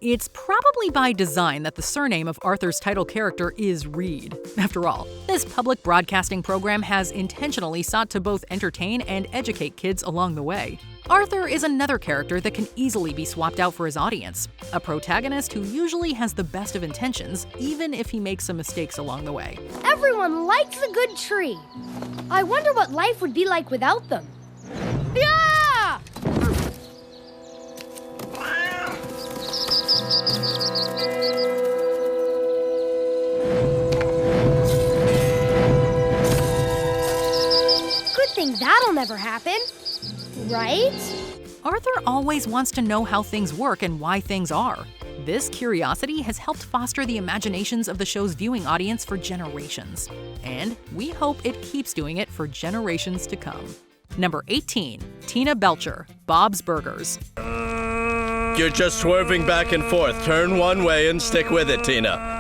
It's probably by design that the surname of Arthur's title character is Reed. After all, this public broadcasting program has intentionally sought to both entertain and educate kids along the way. Arthur is another character that can easily be swapped out for his audience, a protagonist who usually has the best of intentions, even if he makes some mistakes along the way. Everyone likes a good tree. I wonder what life would be like without them. Yeah! Good thing that'll never happen. Right? Arthur always wants to know how things work and why things are. This curiosity has helped foster the imaginations of the show's viewing audience for generations. And we hope it keeps doing it for generations to come. Number 18, Tina Belcher, Bob's Burgers. You're just swerving back and forth. Turn one way and stick with it, Tina.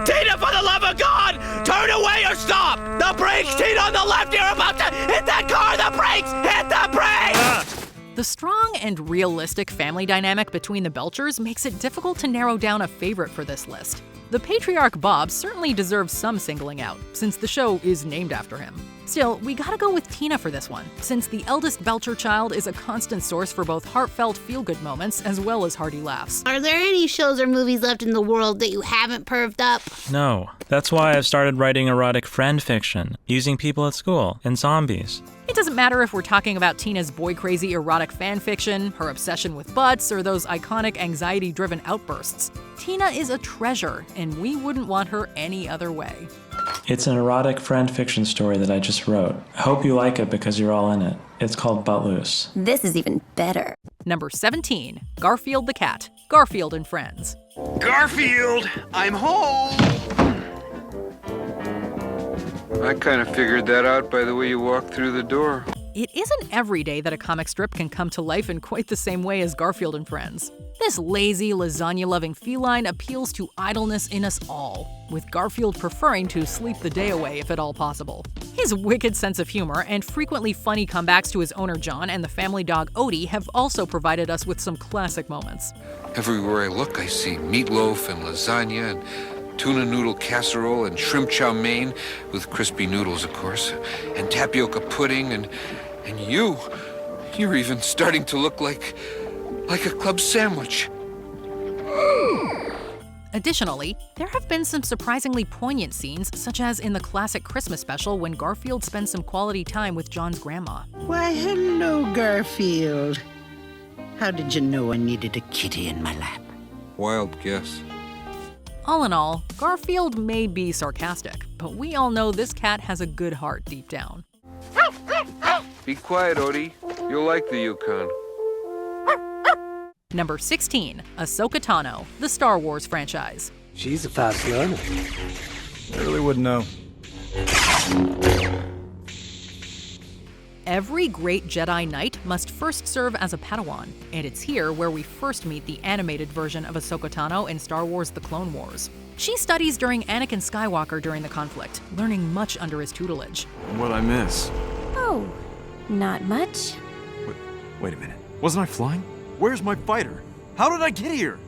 Tina, for the love of God! Turn away or stop! The brakes, Tina, on the left! You're about to hit that car! The brakes! Hit the brakes! The strong and realistic family dynamic between the Belchers makes it difficult to narrow down a favorite for this list. The patriarch Bob certainly deserves some singling out, since the show is named after him. Still, we gotta go with Tina for this one, since the eldest Belcher child is a constant source for both heartfelt feel-good moments as well as hearty laughs. Are there any shows or movies left in the world that you haven't perved up? No. That's why I've started writing erotic friend fiction, using people at school and zombies. It doesn't matter if we're talking about Tina's boy-crazy erotic fanfiction, her obsession with butts, or those iconic anxiety-driven outbursts. Tina is a treasure, and we wouldn't want her any other way. It's an erotic friend fiction story that I just wrote. I hope you like it because you're all in it. It's called Butt Loose. This is even better. Number 17, Garfield the Cat, Garfield and Friends. Garfield, I'm home! I kind of figured that out by the way you walked through the door. It isn't every day that a comic strip can come to life in quite the same way as Garfield and Friends. This lazy, lasagna-loving feline appeals to idleness in us all, with Garfield preferring to sleep the day away if at all possible. His wicked sense of humor and frequently funny comebacks to his owner John and the family dog Odie have also provided us with some classic moments. Everywhere I look, I see meatloaf and lasagna and tuna noodle casserole and shrimp chow mein, with crispy noodles, of course, and tapioca pudding, and you're even starting to look like a club sandwich. Additionally, there have been some surprisingly poignant scenes, such as in the classic Christmas special when Garfield spends some quality time with John's grandma. Why, hello, Garfield. How did you know I needed a kitty in my lap? Wild guess. All in all, Garfield may be sarcastic, but we all know this cat has a good heart deep down. Be quiet, Odie. You'll like the Yukon. Number 16, Ahsoka Tano, the Star Wars franchise. She's a fast learner. I really wouldn't know. Every great Jedi Knight must first serve as a Padawan, and it's here where we first meet the animated version of Ahsoka Tano in Star Wars The Clone Wars. She studies during Anakin Skywalker during the conflict, learning much under his tutelage. What'd I miss? Oh, not much. Wait a minute. Wasn't I flying? Where's my fighter? How did I get here?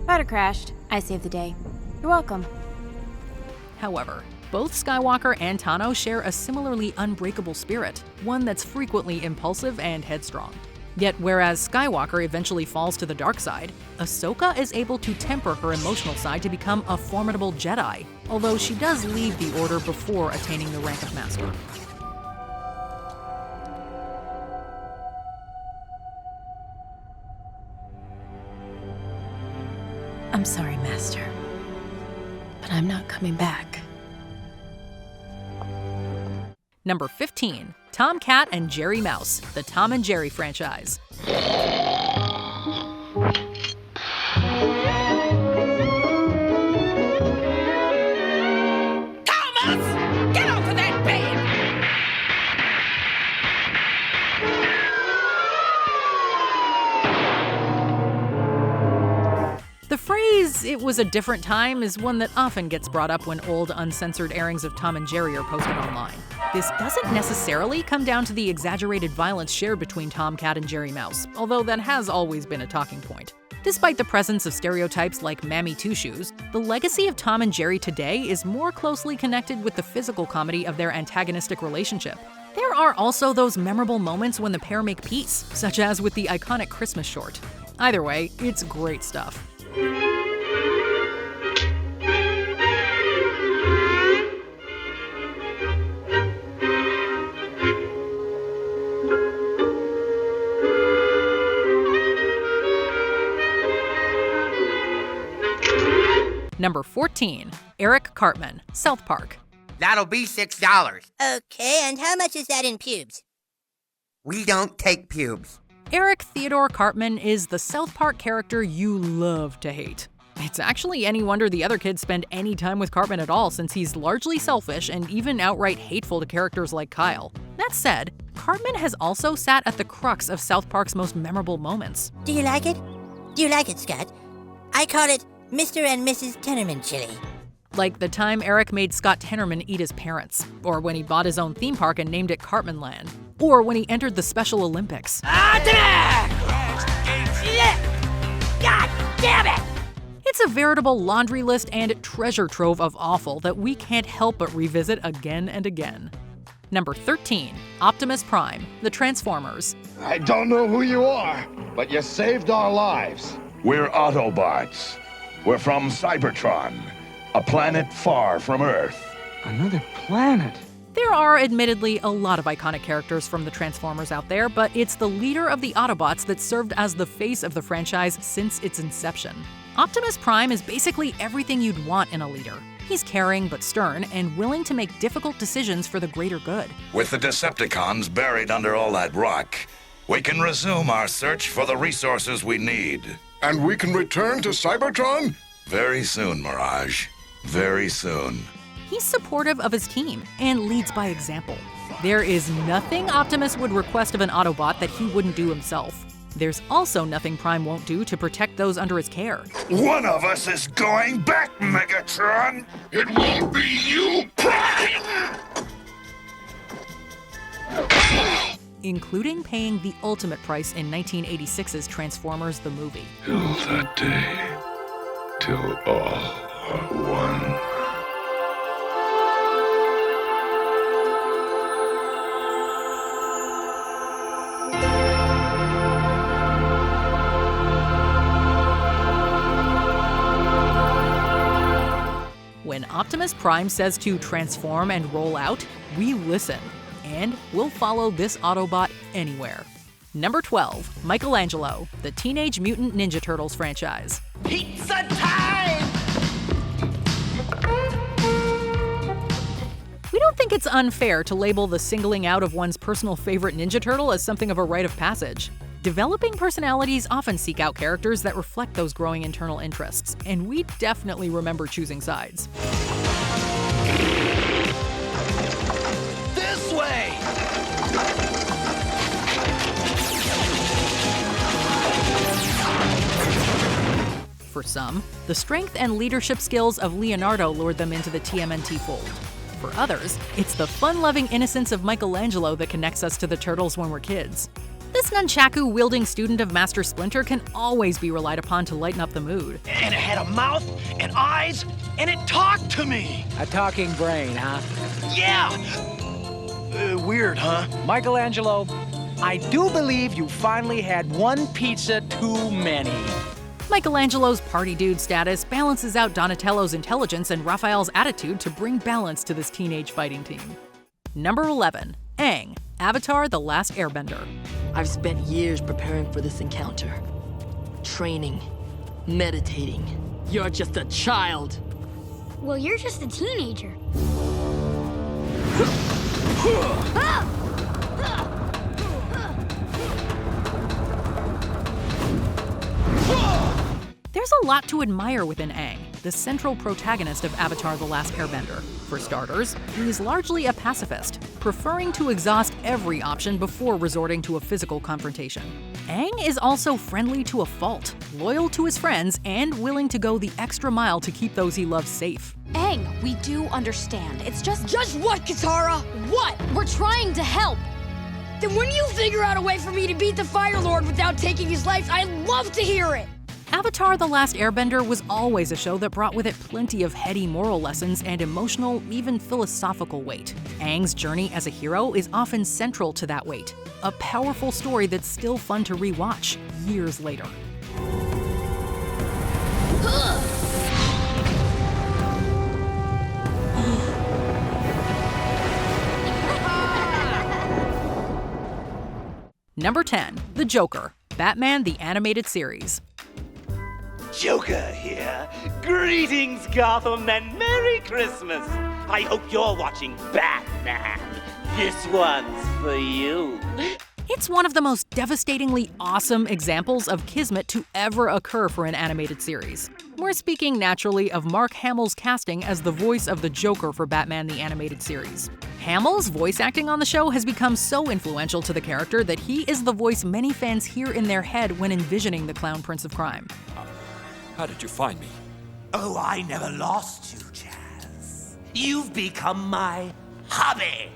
Fighter crashed. I saved the day. You're welcome. However, both Skywalker and Tano share a similarly unbreakable spirit, one that's frequently impulsive and headstrong. Yet whereas Skywalker eventually falls to the dark side, Ahsoka is able to temper her emotional side to become a formidable Jedi, although she does leave the Order before attaining the rank of Master. I'm sorry, Master, but I'm not coming back. Number 15, Tom Cat and Jerry Mouse, the Tom and Jerry franchise. Thomas! Get off of that bed! The phrase, "it was a different time," is one that often gets brought up when old, uncensored airings of Tom and Jerry are posted online. This doesn't necessarily come down to the exaggerated violence shared between Tom Cat and Jerry Mouse, although that has always been a talking point. Despite the presence of stereotypes like Mammy Two Shoes, the legacy of Tom and Jerry today is more closely connected with the physical comedy of their antagonistic relationship. There are also those memorable moments when the pair make peace, such as with the iconic Christmas short. Either way, it's great stuff. Number 14, Eric Cartman, South Park. That'll be $6. Okay, and how much is that in pubes? We don't take pubes. Eric Theodore Cartman is the South Park character you love to hate. It's actually any wonder the other kids spend any time with Cartman at all, since he's largely selfish and even outright hateful to characters like Kyle. That said, Cartman has also sat at the crux of South Park's most memorable moments. Do you like it? Do you like it, Scott? I call it Mr. and Mrs. Tenorman chili. Like the time Eric made Scott Tenorman eat his parents, or when he bought his own theme park and named it Cartman Land, or when he entered the Special Olympics. God damn it! It's a veritable laundry list and treasure trove of awful that we can't help but revisit again and again. Number 13, Optimus Prime, the Transformers. I don't know who you are, but you saved our lives. We're Autobots. We're from Cybertron, a planet far from Earth. Another planet? There are admittedly a lot of iconic characters from the Transformers out there, but it's the leader of the Autobots that served as the face of the franchise since its inception. Optimus Prime is basically everything you'd want in a leader. He's caring but stern and willing to make difficult decisions for the greater good. With the Decepticons buried under all that rock, we can resume our search for the resources we need. And we can return to Cybertron? Very soon, Mirage. Very soon. He's supportive of his team and leads by example. There is nothing Optimus would request of an Autobot that he wouldn't do himself. There's also nothing Prime won't do to protect those under his care. One of us is going back, Megatron! It won't be you, Prime! Including paying the ultimate price in 1986's Transformers the movie. Till that day, till all are one. When Optimus Prime says to transform and roll out, we listen. And we'll follow this Autobot anywhere. Number 12, Michelangelo, the Teenage Mutant Ninja Turtles franchise. Pizza time! We don't think it's unfair to label the singling out of one's personal favorite Ninja Turtle as something of a rite of passage. Developing personalities often seek out characters that reflect those growing internal interests, and we definitely remember choosing sides. This way! For some, the strength and leadership skills of Leonardo lured them into the TMNT fold. For others, it's the fun-loving innocence of Michelangelo that connects us to the Turtles when we're kids. This nunchaku-wielding student of Master Splinter can always be relied upon to lighten up the mood. And it had a mouth and eyes, and it talked to me. A talking brain, huh? Yeah. Weird, huh? Michelangelo, I do believe you finally had one pizza too many. Michelangelo's party dude status balances out Donatello's intelligence and Raphael's attitude to bring balance to this teenage fighting team. Number 11. Aang, Avatar: The Last Airbender. I've spent years preparing for this encounter. Training, meditating. You're just a child. Well, you're just a teenager. There's a lot to admire within Aang, the central protagonist of Avatar: The Last Airbender. For starters, he's largely a pacifist, preferring to exhaust every option before resorting to a physical confrontation. Aang is also friendly to a fault, loyal to his friends, and willing to go the extra mile to keep those he loves safe. Aang, we do understand. It's just... Just what, Katara? What? We're trying to help. Then when you figure out a way for me to beat the Fire Lord without taking his life, I'd love to hear it! Avatar: The Last Airbender was always a show that brought with it plenty of heady moral lessons and emotional, even philosophical weight. Aang's journey as a hero is often central to that weight, a powerful story that's still fun to rewatch years later. Number 10. The Joker, Batman the Animated Series. Joker here. Greetings, Gotham, and Merry Christmas. I hope you're watching Batman. This one's for you. It's one of the most devastatingly awesome examples of kismet to ever occur for an animated series. We're speaking naturally of Mark Hamill's casting as the voice of the Joker for Batman the Animated Series. Hamill's voice acting on the show has become so influential to the character that he is the voice many fans hear in their head when envisioning the Clown Prince of Crime. How did you find me? Oh, I never lost you, Chaz. You've become my hobby.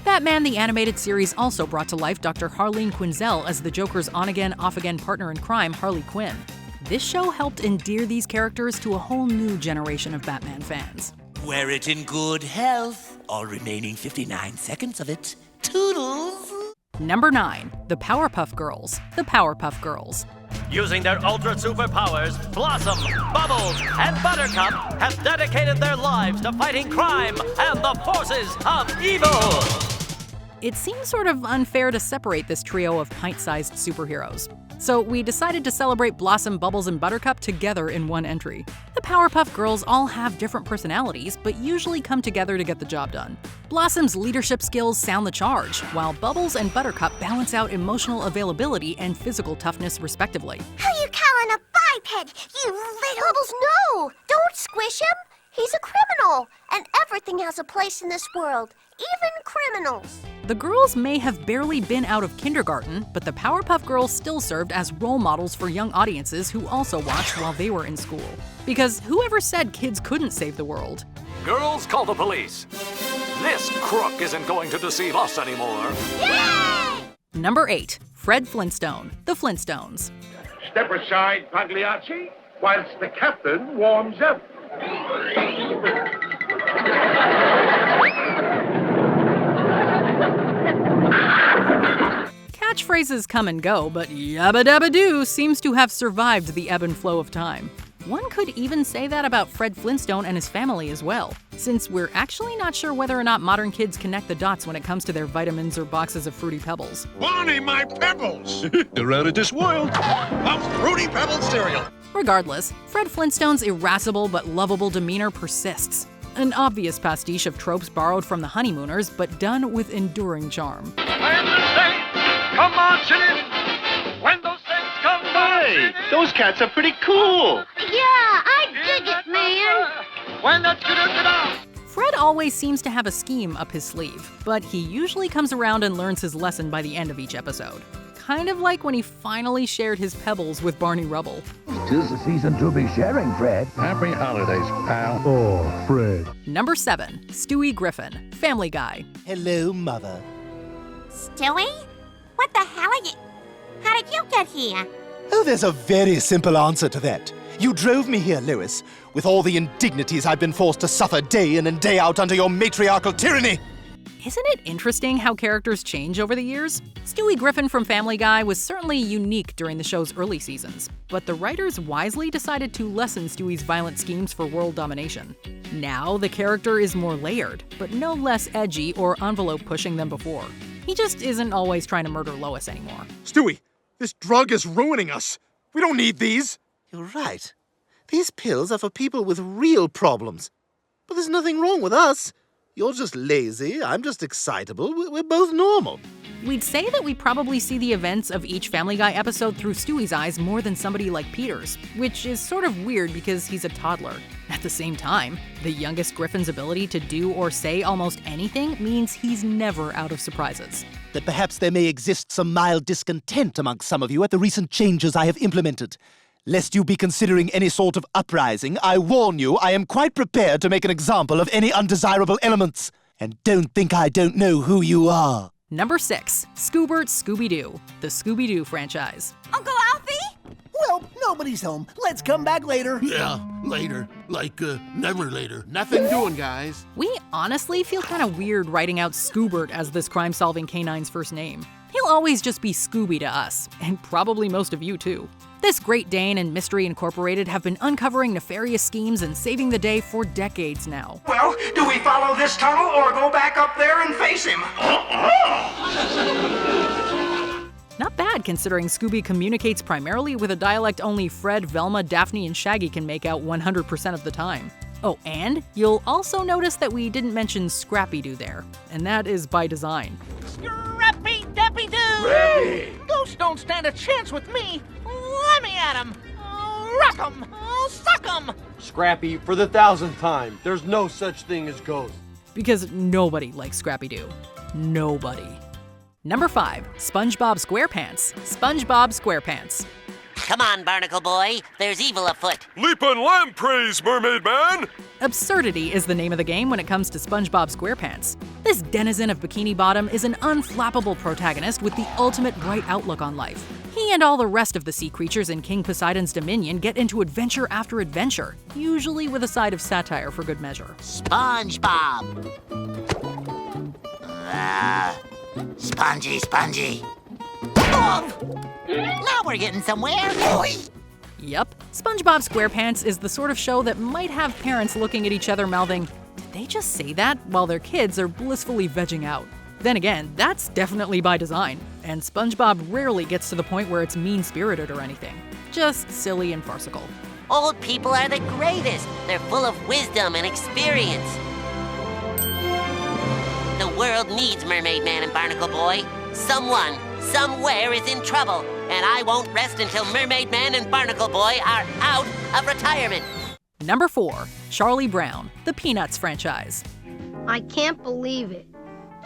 Batman the Animated Series also brought to life Dr. Harleen Quinzel as the Joker's on-again, off-again partner in crime, Harley Quinn. This show helped endear these characters to a whole new generation of Batman fans. Wear it in good health, all remaining 59 seconds of it. Toodles! Number 9. The Powerpuff Girls. The Powerpuff Girls. Using their ultra superpowers, Blossom, Bubbles, and Buttercup have dedicated their lives to fighting crime and the forces of evil. It seems sort of unfair to separate this trio of pint-sized superheroes. So we decided to celebrate Blossom, Bubbles, and Buttercup together in one entry. The Powerpuff Girls all have different personalities, but usually come together to get the job done. Blossom's leadership skills sound the charge, while Bubbles and Buttercup balance out emotional availability and physical toughness respectively. How you calling a biped, you little... Bubbles, no! Don't squish him! He's a criminal, and everything has a place in this world, even criminals. The girls may have barely been out of kindergarten, but the Powerpuff Girls still served as role models for young audiences who also watched while they were in school. Because whoever said kids couldn't save the world? Girls, call the police. This crook isn't going to deceive us anymore. Yay! Number 8. Fred Flintstone, The Flintstones. Step aside, Pagliacci, whilst the captain warms up. Catchphrases come and go, but Yabba Dabba Doo seems to have survived the ebb and flow of time. One could even say that about Fred Flintstone and his family as well, since we're actually not sure whether or not modern kids connect the dots when it comes to their vitamins or boxes of Fruity Pebbles. Barney, my pebbles! They're out of this world. I'm Fruity Pebbles cereal. Regardless, Fred Flintstone's irascible but lovable demeanor persists. An obvious pastiche of tropes borrowed from the Honeymooners, but done with enduring charm. When the saints come marching in, when those saints come marching in. Hey, those cats are pretty cool. Yeah, I dig it, man. When that's good. Fred always seems to have a scheme up his sleeve, but he usually comes around and learns his lesson by the end of each episode. Kind of like when he finally shared his pebbles with Barney Rubble. 'Tis the season to be sharing, Fred. Happy holidays, pal. Oh, Fred. Number 7. Stewie Griffin, Family Guy. Hello, Mother. Stewie? What the hell are you... How did you get here? Oh, there's a very simple answer to that. You drove me here, Lois, with all the indignities I've been forced to suffer day in and day out under your matriarchal tyranny. Isn't it interesting how characters change over the years? Stewie Griffin from Family Guy was certainly unique during the show's early seasons, but the writers wisely decided to lessen Stewie's violent schemes for world domination. Now, the character is more layered, but no less edgy or envelope-pushing than before. He just isn't always trying to murder Lois anymore. Stewie, this drug is ruining us. We don't need these. You're right. These pills are for people with real problems. But there's nothing wrong with us. You're just lazy, I'm just excitable, we're both normal. We'd say that we probably see the events of each Family Guy episode through Stewie's eyes more than somebody like Peter's, which is sort of weird because he's a toddler. At the same time, the youngest Griffin's ability to do or say almost anything means he's never out of surprises. That perhaps there may exist some mild discontent amongst some of you at the recent changes I have implemented. Lest you be considering any sort of uprising, I warn you I am quite prepared to make an example of any undesirable elements. And don't think I don't know who you are. Number 6. Scoobert Scooby-Doo, the Scooby-Doo franchise. Uncle Alfie? Well, nobody's home. Let's come back later. Yeah, later. Like, never later. Nothing doing, guys. We honestly feel kind of weird writing out Scoobert as this crime-solving canine's first name. He'll always just be Scooby to us, and probably most of you too. This Great Dane and Mystery Incorporated have been uncovering nefarious schemes and saving the day for decades now. Well, do we follow this tunnel or go back up there and face him? Not bad considering Scooby communicates primarily with a dialect only Fred, Velma, Daphne, and Shaggy can make out 100% of the time. Oh, and you'll also notice that we didn't mention Scrappy-Doo there, and that is by design. Scrappy-Dappy-Doo! Ready! Ghosts don't stand a chance with me! Let me at him! Rock him! Suck him! Scrappy, for the 1,000th time, there's no such thing as ghosts. Because nobody likes Scrappy-Doo. Nobody. Number 5. SpongeBob SquarePants. SpongeBob SquarePants. Come on, Barnacle Boy. There's evil afoot. Leap and lampreys, Mermaid Man! Absurdity is the name of the game when it comes to SpongeBob SquarePants. This denizen of Bikini Bottom is an unflappable protagonist with the ultimate bright outlook on life. He and all the rest of the sea creatures in King Poseidon's dominion get into adventure after adventure, usually with a side of satire for good measure. SpongeBob. Spongy. Now we're getting somewhere. Yep, SpongeBob SquarePants is the sort of show that might have parents looking at each other mouthing, "Did they just say that?" while their kids are blissfully vegging out. Then again, that's definitely by design, and SpongeBob rarely gets to the point where it's mean-spirited or anything. Just silly and farcical. Old people are the greatest. They're full of wisdom and experience. The world needs Mermaid Man and Barnacle Boy. Someone, somewhere is in trouble, and I won't rest until Mermaid Man and Barnacle Boy are out of retirement. Number 4. Charlie Brown, the Peanuts franchise. I can't believe it.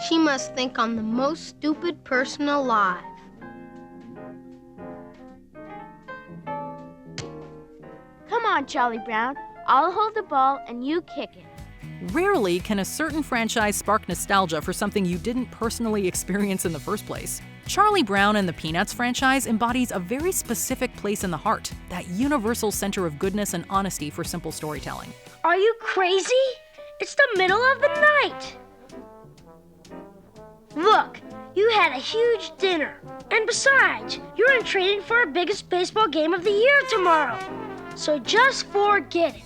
She must think I'm the most stupid person alive. Come on, Charlie Brown. I'll hold the ball and you kick it. Rarely can a certain franchise spark nostalgia for something you didn't personally experience in the first place. Charlie Brown and the Peanuts franchise embodies a very specific place in the heart, that universal center of goodness and honesty for simple storytelling. Are you crazy? It's the middle of the night. Look, you had a huge dinner. And besides, you're in training for our biggest baseball game of the year tomorrow. So just forget it.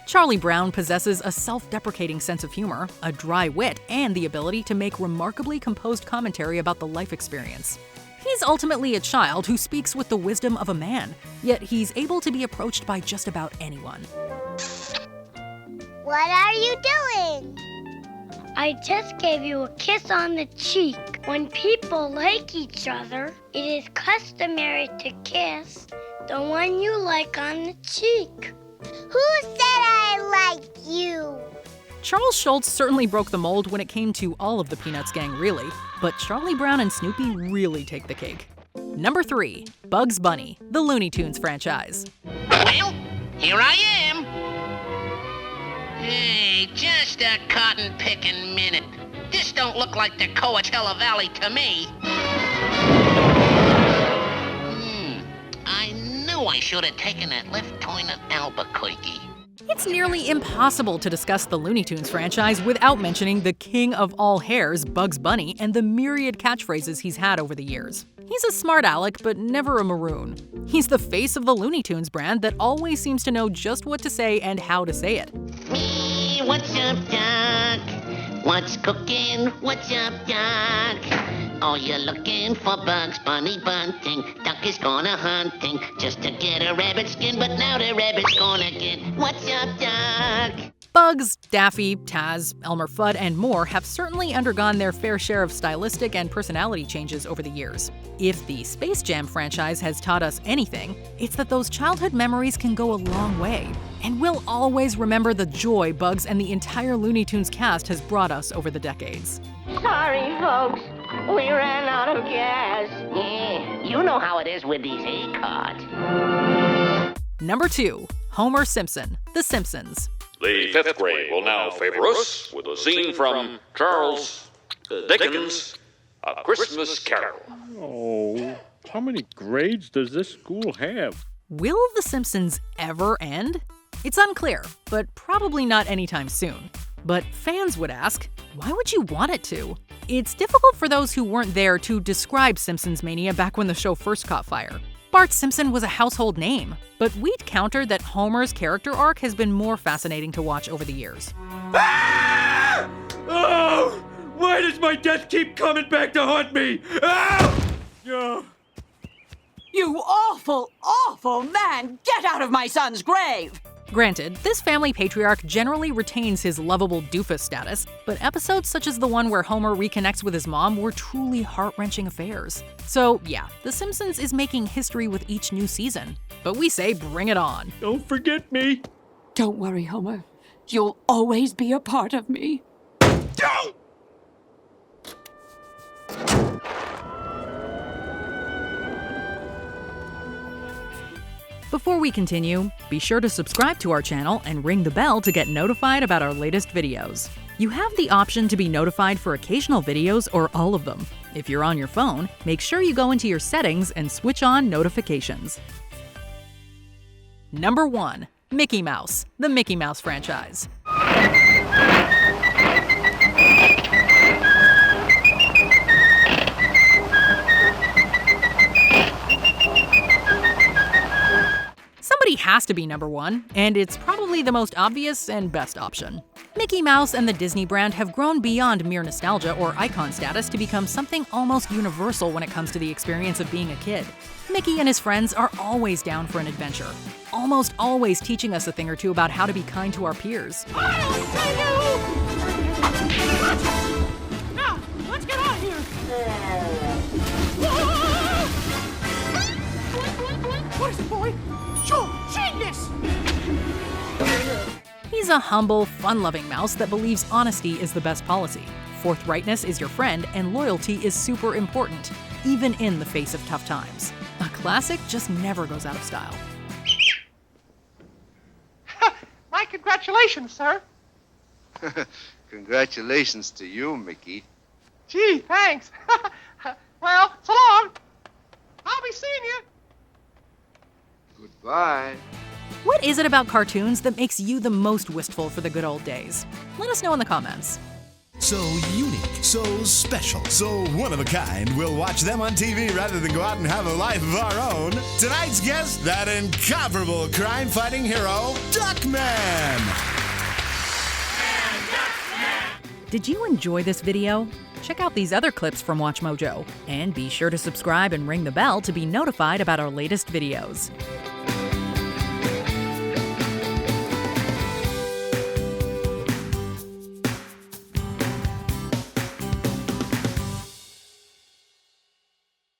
Charlie Brown possesses a self-deprecating sense of humor, a dry wit, and the ability to make remarkably composed commentary about the life experience. He's ultimately a child who speaks with the wisdom of a man, yet he's able to be approached by just about anyone. What are you doing? I just gave you a kiss on the cheek. When people like each other, it is customary to kiss the one you like on the cheek. Who said I like you? Charles Schultz certainly broke the mold when it came to all of the Peanuts gang, really, but Charlie Brown and Snoopy really take the cake. Number 3. Bugs Bunny, the Looney Tunes franchise. Well, here I am. Hey, just a cotton-picking minute. This don't look like the Coachella Valley to me. I knew I should have taken that left turn at Albuquerque. It's nearly impossible to discuss the Looney Tunes franchise without mentioning the king of all hairs, Bugs Bunny, and the myriad catchphrases he's had over the years. He's a smart aleck, but never a maroon. He's the face of the Looney Tunes brand that always seems to know just what to say and how to say it. Me, what's up, Doc? What's cooking? What's up, Doc? Oh, you're looking for Bugs Bunny bunting. Duck is gonna hunting just to get a rabbit skin, but now the rabbit's gonna get. What's up, Doc? Bugs, Daffy, Taz, Elmer Fudd, and more have certainly undergone their fair share of stylistic and personality changes over the years. If the Space Jam franchise has taught us anything, it's that those childhood memories can go a long way. And we'll always remember the joy Bugs and the entire Looney Tunes cast has brought us over the decades. Sorry, folks. We ran out of gas. Yeah, you know how it is with these A-cards. Number 2. Homer Simpson, The Simpsons. The 5th grade will now favor us with a scene from Charles Dickens' A Christmas Carol. Oh, how many grades does this school have? Will The Simpsons ever end? It's unclear, but probably not anytime soon. But fans would ask, why would you want it to? It's difficult for those who weren't there to describe Simpsons mania back when the show first caught fire. Bart Simpson was a household name, but we'd counter that Homer's character arc has been more fascinating to watch over the years. Ah! Oh! Why does my death keep coming back to haunt me? Ah! Oh. You awful, awful man! Get out of my son's grave! Granted, this family patriarch generally retains his lovable doofus status, but episodes such as the one where Homer reconnects with his mom were truly heart-wrenching affairs. So yeah, The Simpsons is making history with each new season. But we say bring it on. Don't forget me. Don't worry, Homer. You'll always be a part of me. Don't! Before we continue, be sure to subscribe to our channel and ring the bell to get notified about our latest videos. You have the option to be notified for occasional videos or all of them. If you're on your phone, make sure you go into your settings and switch on notifications. Number 1. Mickey Mouse, the Mickey Mouse franchise. Somebody has to be number 1, and it's probably the most obvious and best option. Mickey Mouse and the Disney brand have grown beyond mere nostalgia or icon status to become something almost universal when it comes to the experience of being a kid. Mickey and his friends are always down for an adventure, almost always teaching us a thing or two about how to be kind to our peers. Now, let's get out of here! What is it, boy? Joe, genius! He's a humble, fun-loving mouse that believes honesty is the best policy. Forthrightness is your friend, and loyalty is super important, even in the face of tough times. A classic just never goes out of style. My congratulations, sir. Congratulations to you, Mickey. Gee, thanks. Well, so long. I'll be seeing you. Goodbye. What is it about cartoons that makes you the most wistful for the good old days? Let us know in the comments. So unique, so special, so one of a kind, we'll watch them on TV rather than go out and have a life of our own. Tonight's guest, that incomparable crime-fighting hero, Duckman! Did you enjoy this video? Check out these other clips from WatchMojo, and be sure to subscribe and ring the bell to be notified about our latest videos.